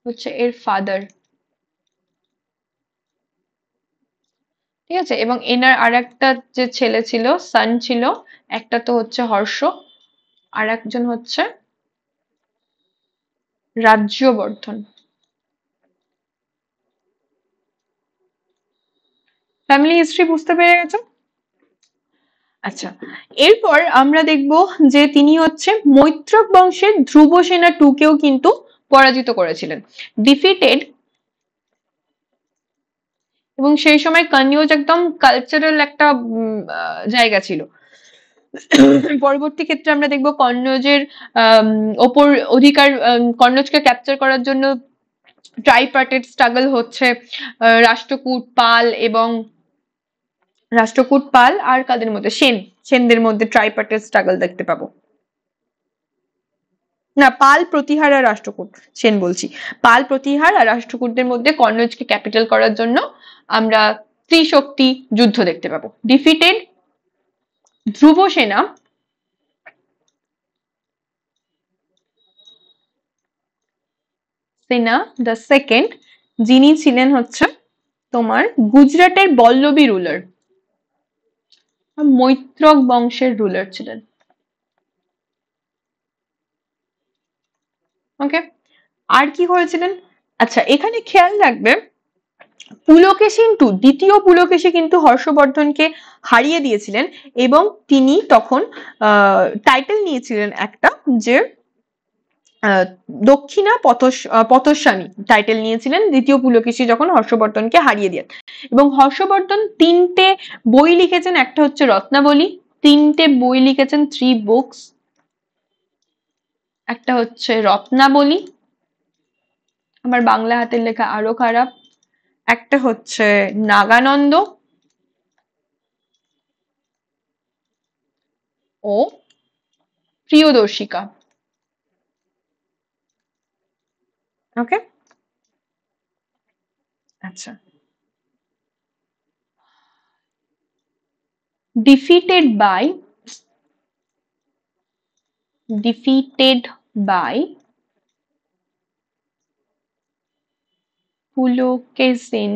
হচ্ছে এর ফাদার। ঠিক আছে, এবং এনার আর একটা যে ছেলে ছিল, সান ছিল, একটা তো হচ্ছে হর্ষ, আর একজন হচ্ছে রাজ্যবর্ধন। ফ্যামিলি হিস্ট্রি বুঝতে পেরে গেছো? আচ্ছা, এরপর আমরা দেখব যে তিনি হচ্ছে মৈত্রক বংশের ধ্রুবসেনা টুকেও কিন্তু পরাজিত করেছিলেন, ডিফিটেড। এবং সেই সময় কনৌজ একদম কালচারাল একটা জায়গা ছিল। পরবর্তী ক্ষেত্রে আমরা দেখব কনৌজের ওপর অধিকার, কনৌজকে ক্যাপচার করার জন্য ট্রাইপার্টেড স্ট্রাগল হচ্ছে রাষ্ট্রকূট পাল আর কাদের মধ্যে, সেনদের মধ্যে ট্রাইপার্টেড স্ট্রাগল দেখতে পাবো। না, পাল প্রতিহার আর রাষ্ট্রকূট, সেন বলছি, পাল প্রতিহার আর রাষ্ট্রকূটদের মধ্যে কনৌজকে ক্যাপিটাল করার জন্য আমরা ত্রিশক্তি যুদ্ধ দেখতে পাবো। ডিফিটেড ধ্রুব সেনা দ্য সেকেন্ড, যিনি ছিলেন হচ্ছে তোমার গুজরাটের বল্লবী রুলার, মৈত্রক বংশের রুলার ছিলেন। ওকে, আর কি হয়েছিলেন? আচ্ছা, এখানে খেয়াল রাখবে পুলকেশিন টু, দ্বিতীয় পুলকেশী কিন্তু হর্ষবর্ধনকে হারিয়ে দিয়েছিলেন এবং তিনি তখন টাইটেল নিয়েছিলেন একটা, যে দক্ষিণা পথস্বামী টাইটেল নিয়েছিলেন দ্বিতীয় পুলকেশী যখন হর্ষবর্ধনকে হারিয়ে দেন। এবং হর্ষবর্ধন 3টে বই লিখেছেন, একটা হচ্ছে রত্নাবলী, 3টে বই লিখেছেন, 3 বুকস, একটা হচ্ছে রত্নাবলী, আমার বাংলা হাতের লেখা আরো খারাপ, একটা হচ্ছে নাগানন্দ ও প্রিয়দর্শিকা। ওকে, আচ্ছা, defeated by Pulakeshin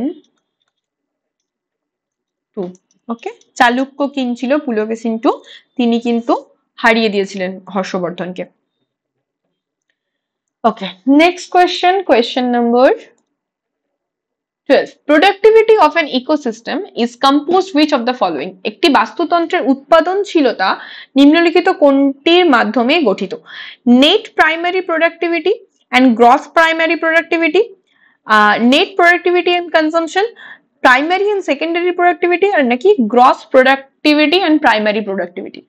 two. Okay, Chalukya king ছিল পুলকেশিন টু, তিনি কিন্তু হারিয়ে দিয়েছিলেন হর্ষবর্ধনকে। Okay, next question number 12. Productivity of an ecosystem is composed which of the following? একটি বাস্তুতন্ত্রের উৎপাদনশীলতা নিম্নলিখিত কোনটির মাধ্যমে গঠিত? Net primary productivity and gross primary productivity, net productivity and consumption, primary and secondary productivity, আর নাকি gross productivity and primary productivity?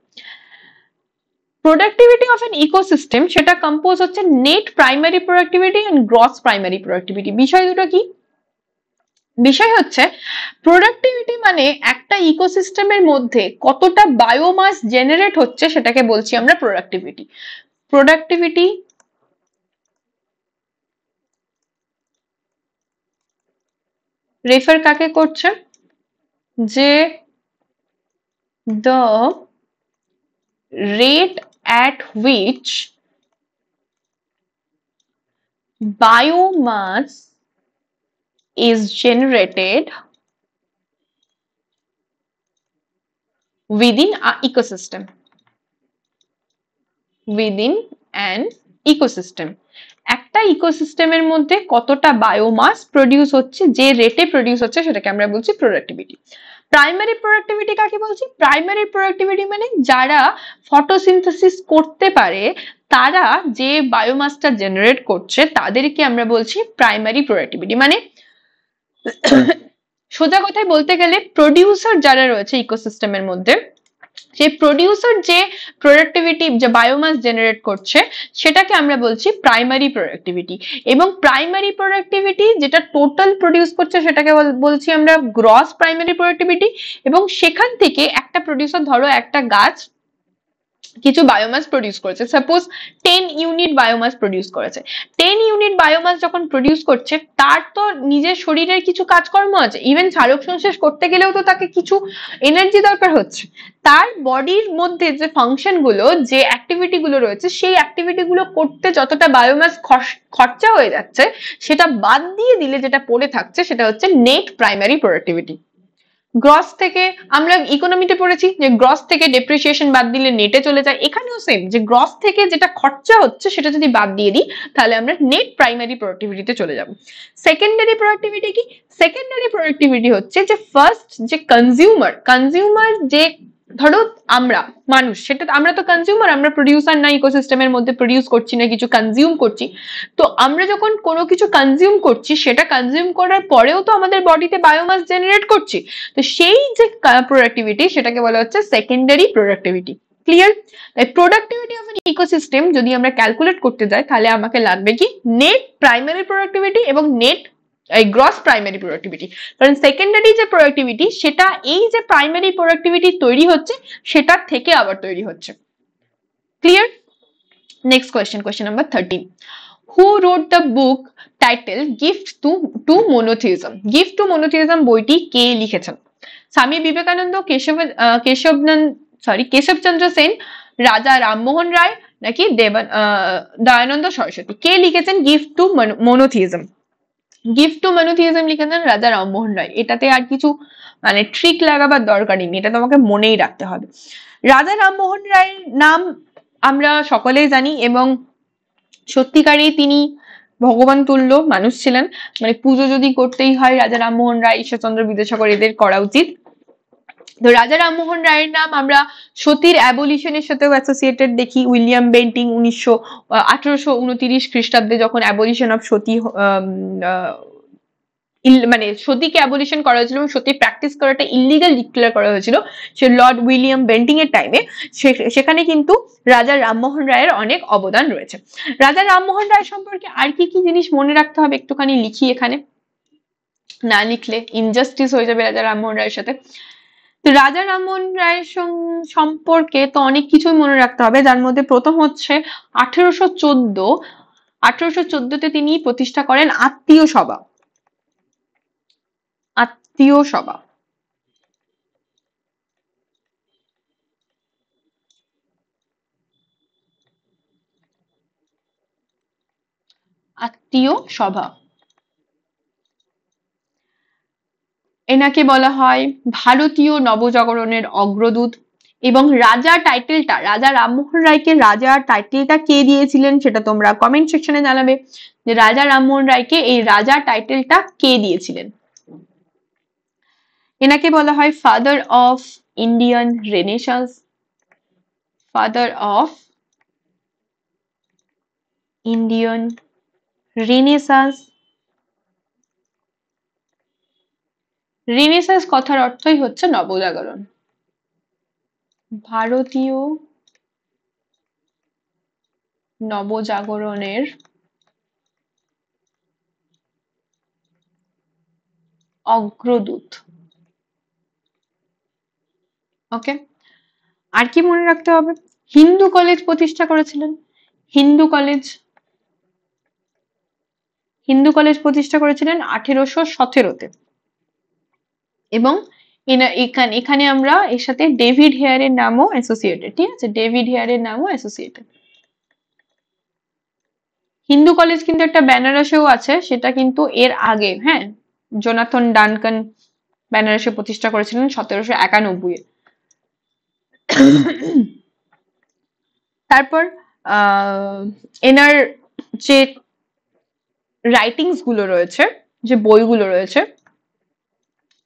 Productivity of an ecosystem সেটা কম্পোজ হচ্ছে net primary productivity and gross primary productivity. বিষয় দুটো কি? বিষয় হচ্ছে productivity মানে একটা ইকোসিস্টেমের মধ্যে কতটা বায়োমাস জেনারেট হচ্ছে সেটাকে বলছি আমরা প্রোডাক্টিভিটি। প্রোডাক্টিভিটি রেফার কাকে করছে? যে the rate at which biomass is generated within an ecosystem, within an ecosystem. একটা ইকোসিস্টেমের মধ্যে কতটা বায়োমাস প্রডিউস হচ্ছে, যে রেটে প্রডিউস হচ্ছে, সেটাকে আমরা বলছি প্রোডাক্টিভিটি। প্রাইমারি প্রোডাক্টিভিটি কাকে বলছি? প্রাইমারি প্রোডাক্টিভিটি মানে যারা ফটোসিনথেসিস করতে পারে, তারা যে বায়োমাসটা জেনারেট করছে, তাদেরকে আমরা বলছি প্রাইমারি প্রোডাক্টিভিটি। মানে সোজা কথায় বলতে গেলে প্রোডিউসার যারা রয়েছে ইকোসিস্টেমের মধ্যে, যে প্রোডিউসার যে প্রোডাক্টিভিটি, যে বায়োমাস জেনারেট করছে, সেটাকে আমরা বলছি প্রাইমারি প্রোডাক্টিভিটি। এবং প্রাইমারি প্রোডাক্টিভিটি যেটা টোটাল প্রডিউস করছে, সেটাকে বলছি আমরা গ্রস প্রাইমারি প্রোডাক্টিভিটি। এবং সেখান থেকে একটা প্রডিউসার, ধরো একটা গাছ কিছু বায়োমাস প্রডিউস করেছে, সাপোজ 10 ইউনিট বায়োমাস প্রডিউস করেছে। 10 ইউনিট বায়োমাস যখন প্রডিউস করছে, তার তো নিজের শরীরের কিছু কাজকর্ম আছে, ইভেন সালোক সংশ্লেষ করতে গেলেও তো তাকে কিছু এনার্জি দরকার হচ্ছে। তার বডির মধ্যে যে ফাংশন গুলো, যে অ্যাক্টিভিটি গুলো রয়েছে, সেই অ্যাক্টিভিটি গুলো করতে যতটা বায়োমাস খরচা হয়ে যাচ্ছে, সেটা বাদ দিয়ে দিলে যেটা পড়ে থাকছে, সেটা হচ্ছে নেট প্রাইমারি প্রোডাক্টিভিটি। গ্রস থেকে আমরা ইকোনমিতে পড়েছি যে গ্রস থেকে ডেপ্রিসিয়েশন বাদ দিলে নেটে চলে যায়, এখানেও সেম, যে গ্রস থেকে যেটা খরচা হচ্ছে সেটা যদি বাদ দিয়ে দিই, তাহলে আমরা নেট প্রাইমারি প্রোডাক্টিভিটিতে চলে যাব। সেকেন্ডারি প্রোডাক্টিভিটি কি? সেকেন্ডারি প্রোডাক্টিভিটি হচ্ছে যে ফার্স্ট যে কনজিউমার যে, ধরো আমরা মানুষ, সেটা আমরা তো কনজিউমার, আমরা প্রডিউসার না, ইকোসিস্টেমের মধ্যে প্রডিউস করছি না, কিছু কনজিউম করছি। তো আমরা যখন কোনো কিছু কনজিউম করছি, সেটা কনজিউম করার পরেও তো আমাদের বডিতে বায়োমাস জেনারেট করছি। তো সেই যে প্রোডাক্টিভিটি, সেটাকে বলা হচ্ছে সেকেন্ডারি প্রোডাক্টিভিটি। ক্লিয়ার? তাই প্রোডাক্টিভিটি অফ এন ইকোসিস্টেম যদি আমরা ক্যালকুলেট করতে যাই, তাহলে আমাকে লাগবে কি নেট প্রাইমারি প্রোডাক্টিভিটি এবং নেট গ্রস প্রাইমারি প্রোডাক্টিভিটি। কারণ সেকেন্ডারি যে প্রোডাক্টিভিটি, সেটা এই যে প্রাইমারি প্রোডাক্টিভিটি তৈরি হচ্ছে, সেটার থেকে আবার তৈরি হচ্ছে। Clear? Next question, question number 13. Who wrote the book title Gift to Monotheism? Gift to Monotheism বইটি কে লিখেছেন? স্বামী বিবেকানন্দ, কেশবচন্দ্র সেন, রাজা রামমোহন রায়, নাকি দয়ানন্দ সরস্বতী? কে লিখেছেন গিফট টু মনোথিজম? গিফট টু মনোথিজম লিখেছেন রাজা রামমোহন রায়। এটাতে আর কিছু মানে ট্রিক লাগাবার দরকারই নেই, এটা তোমাকে মনেই রাখতে হবে। রাজা রামমোহন রায়ের নাম আমরা সকলেই জানি, এবং সত্যিকারেই তিনি ভগবান তুল্য মানুষ ছিলেন। মানে পুজো যদি করতেই হয়, রাজা রামমোহন রায়, ঈশ্বরচন্দ্র বিদ্যাসাগর, এদের করা উচিত। তো রাজা রামমোহন রায়ের নাম আমরা সতীর অ্যাবলিশনের সাথেও অ্যাসোসিয়েটেড দেখি। উইলিয়াম বেন্টিং 1829 খ্রিস্টাব্দে যখন অ্যাবলিশন অফ সতী, মানে সতীকে অ্যাবলিশন করা হয়েছিল এবং সতী প্র্যাকটিস করাটা ইল্লিগাল ডিক্লেয়ার করা হয়েছিল, সে লর্ড উইলিয়াম বেন্টিং এর টাইমে, সেখানে কিন্তু রাজা রামমোহন রায়ের অনেক অবদান রয়েছে। রাজা রামমোহন রায় সম্পর্কে আর কি কি জিনিস মনে রাখতে হবে একটুখানি লিখি এখানে, না লিখলে ইনজাস্টিস হয়ে যাবে রাজা রামমোহন রায়ের সাথে। তো রাজা রামমোহন রায়ের সম্পর্কে তো অনেক কিছুই মনে রাখতে হবে, যার মধ্যে প্রথম হচ্ছে 1814 তিনি প্রতিষ্ঠা করেন আত্মীয় সভা। আত্মীয় সভা, আত্মীয় সভা। এনাকে বলা হয় ভারতীয় নবজাগরণের অগ্রদূত। এবং রাজা টাইটেলটা, রাজা রামমোহন রায়কে রাজা টাইটেলটা কে দিয়েছিলেন, সেটা তোমরা কমেন্ট সেকশনে জানাবে যে রাজা রামমোহন রায়কে এই রাজা টাইটেলটা কে দিয়েছিলেন। এনাকে বলা হয় father of Indian renaissance. Father of Indian renaissance. Renaissance কথার অর্থই হচ্ছে নবজাগরণ। ভারতীয় নবজাগরণের অগ্রদূত। ওকে, আর কি মনে রাখতে হবে? হিন্দু কলেজ প্রতিষ্ঠা করেছিলেন। হিন্দু কলেজ প্রতিষ্ঠা করেছিলেন 1817-তে। এবং এখানে আমরা এর সাথে ডেভিড হেয়ারের নামও অ্যাসোসিয়েটেড। ঠিক আছে, ডেভিড হেয়ারের নামও অ্যাসোসিয়েটেড। হিন্দু কলেজ কিন্তু একটা বেনারসেও আছে, সেটা কিন্তু এর আগে, হ্যাঁ, জোনাথন ডানকান বেনারসে প্রতিষ্ঠা করেছিলেন 1791-এ। তারপর এনার যে রাইটিংস গুলো রয়েছে, যে বইগুলো রয়েছে,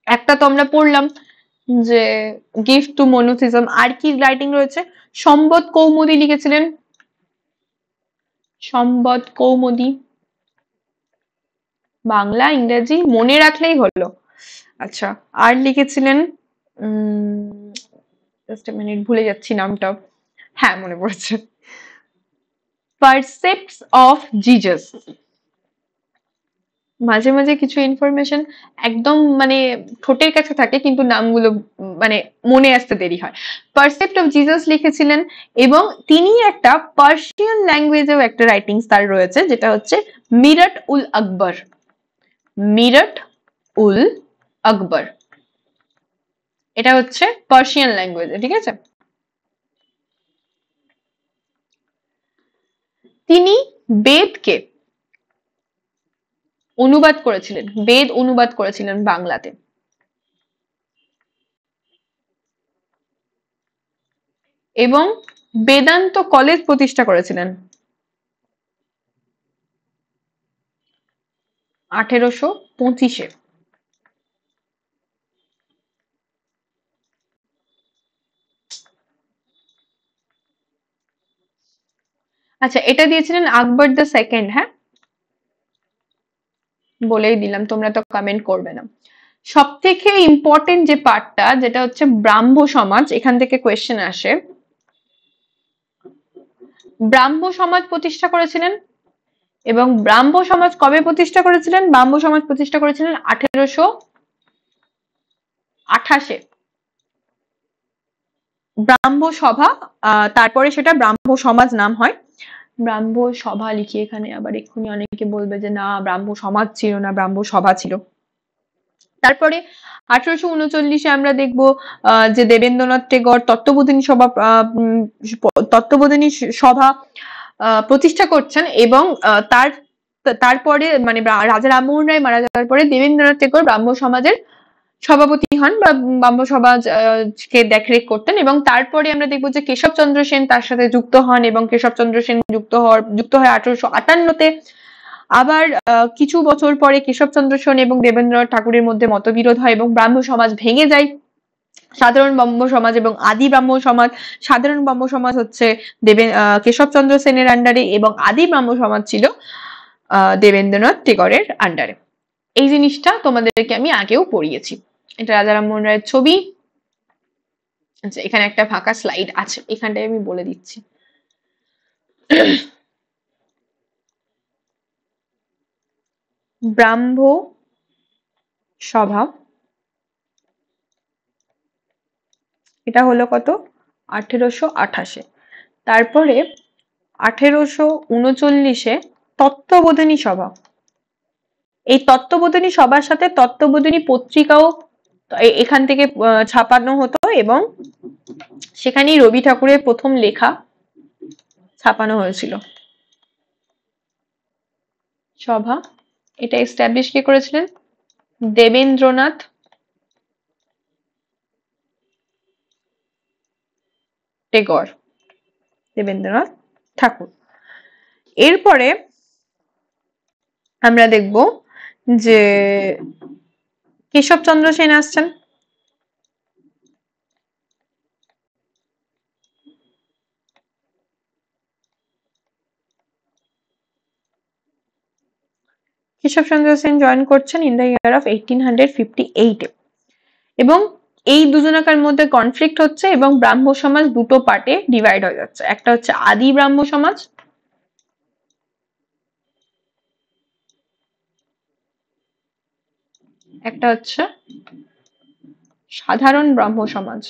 একটা তো আমরা পড়লাম যে গিফট টু মনোথিজম, আর কি রাইটিং রয়েছে? সম্বদ কৌমুদী লিখেছিলেন, সম্বদ কৌমুদী, বাংলা ইংরেজি মনে রাখলেই হলো। আচ্ছা, আর লিখেছিলেন জাস্ট এ মিনিট, ভুলে যাচ্ছি নামটা, হ্যাঁ মনে পড়েছে, পারসেপ্টস অফ জিজাস। মাঝে মাঝে কিছু ইনফরমেশন একদম মানে ঠোঁটের কাছে থাকে কিন্তু নামগুলো মানে মনে আসতে দেরি হয়। পারসেপ্ট অফ জিজাস লিখেছিলেন, এবং তিনি একটা পার্সিয়ান ল্যাঙ্গুয়েজেও একটা রাইটিংস তার রয়েছে, যেটা হচ্ছে মিরাট উল আকবর, মিরাট উল আকবর, এটা হচ্ছে পার্সিয়ান ল্যাঙ্গুয়েজে, ঠিক আছে। তিনি বেদকে অনুবাদ করেছিলেন, বেদ অনুবাদ করেছিলেন বাংলাতে, এবং বেদান্ত কলেজ প্রতিষ্ঠা করেছিলেন 1825-এ। আচ্ছা, এটা দিয়েছিলেন আকবর দ্য সেকেন্ড, হ্যাঁ বলেই দিলাম, তোমরা তো কমেন্ট করবে না। সব থেকে ইম্পর্টেন্ট যে পার্টটা, যেটা হচ্ছে ব্রাহ্ম সমাজ, এখান থেকে কোয়েশ্চেন আসে। ব্রাহ্ম সমাজ প্রতিষ্ঠা করেছিলেন, এবং ব্রাহ্ম সমাজ কবে প্রতিষ্ঠা করেছিলেন? ব্রাহ্ম সমাজ প্রতিষ্ঠা করেছিলেন 1828-এ। ব্রাহ্ম সভা, তারপরে সেটা ব্রাহ্ম সমাজ নাম হয়। ব্রাহ্ম সভা লিখি এখানে, আবার এক্ষুনি অনেকে বলবে যে না ব্রাহ্ম সমাজ ছিল না, ব্রাহ্ম সভা ছিল। তারপরে 1839-এ আমরা দেখবো যে দেবেন্দ্রনাথ টেগর তত্ত্ববোধিনী সভা, তত্ত্ববোধিনী সভা প্রতিষ্ঠা করছেন, এবং তারপরে মানে রাজা রামমোহন রায় মারা যাওয়ার পরে দেবেন্দ্রনাথ টেগর ব্রাহ্ম সমাজের সভাপতি হন, বা ব্রাহ্ম সমাজ কে দেখরেখ করতেন। এবং তারপরে আমরা দেখবো যে কেশবচন্দ্র সেন তার সাথে যুক্ত হন, এবং কেশবচন্দ্র সেন যুক্ত হয় 1858-তে। আবার কিছু বছর পরে কেশবচন্দ্র সেন এবং দেবেন্দ্রনাথ ঠাকুরের মধ্যে মতবিরোধ হয়, এবং ব্রাহ্ম সমাজ ভেঙে যায়। সাধারণ ব্রাহ্ম সমাজ এবং আদি ব্রাহ্ম সমাজ, সাধারণ ব্রাহ্ম সমাজ হচ্ছে কেশবচন্দ্র সেনের আন্ডারে, এবং আদি ব্রাহ্ম সমাজ ছিল দেবেন্দ্রনাথ টেগরের আন্ডারে। এই জিনিসটা তোমাদেরকে আমি আগেও পড়িয়েছি। এটা রাজা রামমোহন রায়ের ছবি। আচ্ছা, এখানে একটা ফাঁকা স্লাইড আছে, এখানটায় আমি বলে দিচ্ছি। ব্রাহ্ম সভা, এটা হলো কত? 1828-এ। তারপরে 1839-এ তত্ত্ববোধিনী সভা। এই তত্ত্ববোধিনী সভার সাথে তত্ত্ববোধিনী পত্রিকাও এখান থেকে ছাপানো হতো, এবং সেখানেই রবি ঠাকুরের প্রথম লেখা ছাপানো হয়েছিল। সভা, এটা এস্টাবলিশ কে করেছিলেন? দেবেন্দ্রনাথ টেগর, দেবেন্দ্রনাথ ঠাকুর। এরপরে আমরা দেখব যে কেশবচন্দ্র সেন আসছেন। কেশবচন্দ্র সেন জয়েন করছেন ইন দ্য ইয়ার অফ 1858-এ, এবং এই দুজনকার মধ্যে কনফ্লিক্ট হচ্ছে, এবং ব্রাহ্ম সমাজ দুটো পার্টে ডিভাইড হয়ে যাচ্ছে। একটা হচ্ছে আদি ব্রাহ্ম সমাজ, একটা হচ্ছে সাধারণ ব্রাহ্ম সমাজ।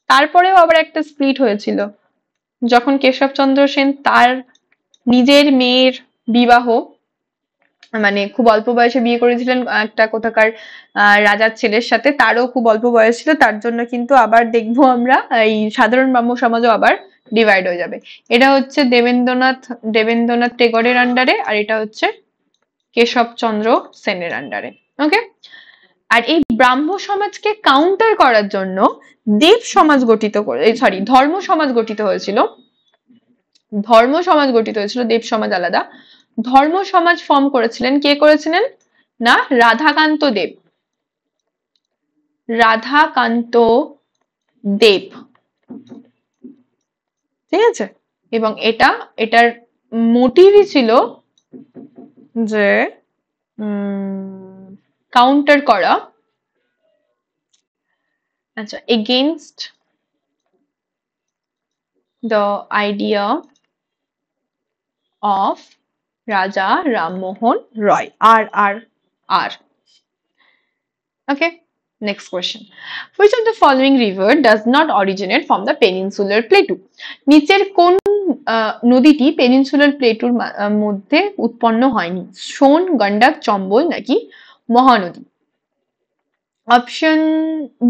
তারপরেও আবার একটা স্প্লিট হয়েছিল যখন কেশবচন্দ্র সেন তার নিজের মেয়ের বিবাহ, মানে খুব অল্প বয়সে বিয়ে করেছিলেন একটা কোথাকার রাজার ছেলের সাথে, তারও খুব অল্প বয়স ছিল, তার জন্য কিন্তু আবার দেখবো আমরা এই সাধারণ ব্রাহ্ম সমাজও আবার ডিভাইড হয়ে যাবে। এটা হচ্ছে দেবেন্দ্রনাথ টেগরের আন্ডারে, আর এটা হচ্ছে কেশবচন্দ্র সেনের আন্ডারে। ওকে, আর এই ব্রাহ্ম সমাজকে কাউন্টার করার জন্য দেব সমাজ গঠিত করে, সরি, ধর্ম সমাজ গঠিত হয়েছিল। ধর্ম সমাজ গঠিত হয়েছিল, দেব সমাজ আলাদা। ধর্ম সমাজ ফর্ম করেছিলেন, কে করেছিলেন? না, রাধাকান্ত দেব। রাধাকান্ত দেব, ঠিক আছে। এবং এটার মোটিভই ছিল যে কাউন্টার করা, আচ্ছা, এগেইনস্ট দ্য আইডিয়া অফ রাজা রামমোহন রয়। আর okay, next question. Which of the following river does not originate from the peninsular plateau? নিচের কোন নদীটি পেনিনসুলার প্লেটুর মধ্যে উৎপন্ন হয়নি? সোন, গন্ডক, চম্বল নাকি মহানদী? অপশন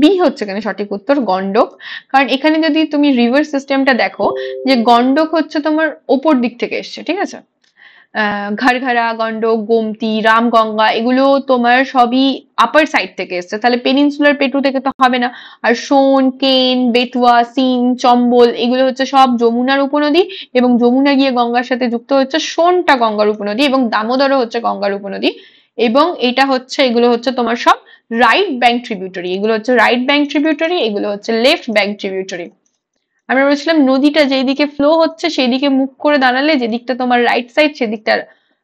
বি হচ্ছে এখানে সঠিক উত্তর, গন্ডক। কারণ এখানে যদি তুমি রিভার সিস্টেমটা দেখো, যে গন্ডক হচ্ছে তোমার ওপর দিক থেকে এসছে, ঠিক আছে। ঘাড়ঘাড়া, গন্ডক, গোমতী, রামগঙ্গা এগুলো তোমার সবই আপার সাইড থেকে এসছে, তাহলে পেনিনসুলার পেটু থেকে তো হবে না। আর সোন, কেন, বেতুয়া, সিন, চম্বল এগুলো হচ্ছে সব যমুনার উপনদী, এবং যমুনা গিয়ে গঙ্গার সাথে যুক্ত হচ্ছে, সোনটা গঙ্গার উপনদী, এবং দামোদরও হচ্ছে গঙ্গার উপনদী। এবং এটা হচ্ছে, এগুলো হচ্ছে তোমার সব রাইট ব্যাংক ট্রিবিউটারি, এগুলো হচ্ছে রাইট ব্যাংক ট্রিবিউটারি, এগুলো হচ্ছে লেফট ব্যাংক ট্রিবিউটারি। আমরা বলছিলাম নদীটা যেই দিকে ফ্লো হচ্ছে সেই দিকে মুখ করে দাঁড়ালে যে দিকটা তোমার রাইট সাইড সেদিকটা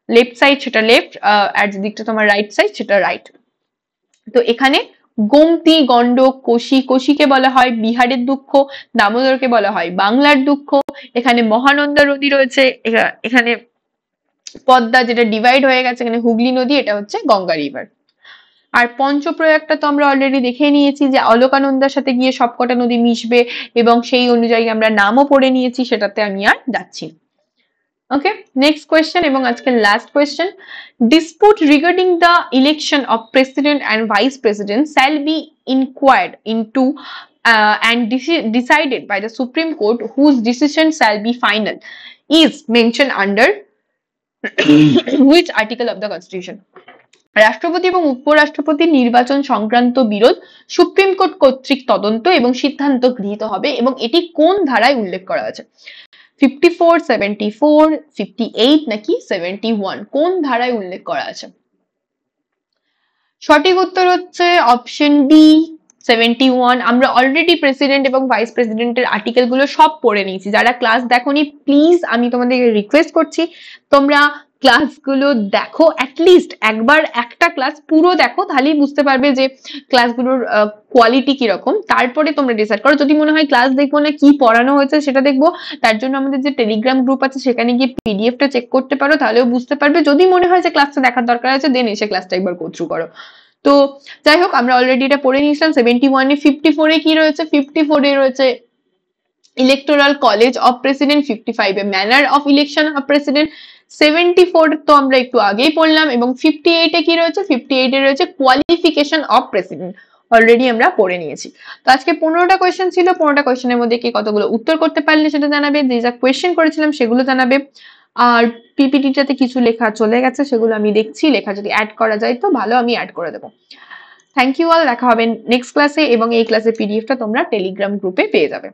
লেফট সাইড, সেটা লেফট, আর যে দিকটা তোমার রাইট সাইড সেটা রাইট। তো এখানে গোমতী, গন্ডক, কোশি, কোশিকে বলা হয় বিহারের দুঃখ, দামোদরকে বলা হয় বাংলার দুঃখ। এখানে মহানন্দা নদী রয়েছে, এখানে পদ্মা যেটা ডিভাইড হয়ে গেছে, এখানে হুগলি নদী, এটা হচ্ছে গঙ্গা রিভার। আর পঞ্চপ্রয়াগটা তো আমরা অলরেডি দেখে নিয়েছি যে অলকানন্দার সাথে গিয়ে সবকটা নদী মিশবে, এবং সেই অনুযায়ী আমরা নামও পড়ে নিয়েছি, সেটাতে আমি আর যাচ্ছি। ওকে, নেক্সট কোয়েশ্চেন এবং আজকের last question. Dispute regarding the election of president and vice president shall be ইনকোয়ার্ড into and decided by the Supreme Court, whose decision shall be final, is mentioned under which article of the Constitution? রাষ্ট্রপতি এবং উপরাষ্ট্রপতি নির্বাচন সংক্রান্ত বিরোধ supreme court কর্তৃক তদন্ত এবং সিদ্ধান্ত গৃহীত হবে, এবং এটি কোন ধারায় উল্লেখ করা আছে? 54, 74, 58 নাকি 71, কোন ধারায় উল্লেখ করা আছে? সঠিক উত্তর হচ্ছে অপশন ডি, 71। আমরা অলরেডি প্রেসিডেন্ট এবং ভাইস প্রেসিডেন্টের আর্টিকেল গুলো সব পড়ে নিয়েছি। যারা ক্লাস দেখোনি, প্লিজ আমি তোমাদেরকে রিকোয়েস্ট করছি তোমরা ক্লাসগুলো দেখো, অ্যাটলিস্ট একবার একটা ক্লাস পুরো দেখো, তাহলেই বুঝতে পারবে যে ক্লাসগুলোর কোয়ালিটি কিরকম। তারপরে তোমরা ডিসাইড করো। যদি মনে হয় ক্লাস দেখবো না, কি পড়ানো হয়েছে সেটা দেখবো, তার জন্য আমাদের যে টেলিগ্রাম গ্রুপ আছে সেখানে গিয়ে পিডিএফটা চেক করতে পারো, তাহলেও বুঝতে পারবে। যদি মনে হয় যে ক্লাসটা দেখার দরকার আছে, দেন এসে ক্লাসটা একবার গো থ্রু করো। তো যাই হোক, আমরা অলরেডি এটা পড়ে নিয়েছিলাম। 71 এ 54 এ কি রয়েছে? 54 এ রয়েছে electoral college of president, 55 A manner of election of president, 74 তো আমরা একটু আগেই পড়লাম, এবং 58 এ কি রয়েছে? 58 এ রয়েছে কোয়ালিফিকেশন অফ প্রেসিডেন্ট, অলরেডি আমরা পড়ে নিয়েছি। তো আজকে 15টা কোয়েশ্চেন ছিল, 15টা কোয়েশ্চেনের মধ্যে কি কতগুলো উত্তর করতে পারলে সেটা জানাবে, যে যা কোয়েশ্চেন করেছিলাম সেগুলো জানাবে। আর পিপিটিটাতে কিছু লেখা চলে গেছে, সেগুলো আমি দেখছি, লেখা যদি অ্যাড করা যায় তো ভালো, আমি অ্যাড করে দেবো। থ্যাংক ইউ অল, দেখা হবে নেক্সট ক্লাসে, এবং এই ক্লাসের পিডিএফটা তোমরা টেলিগ্রাম গ্রুপে পেয়ে যাবে।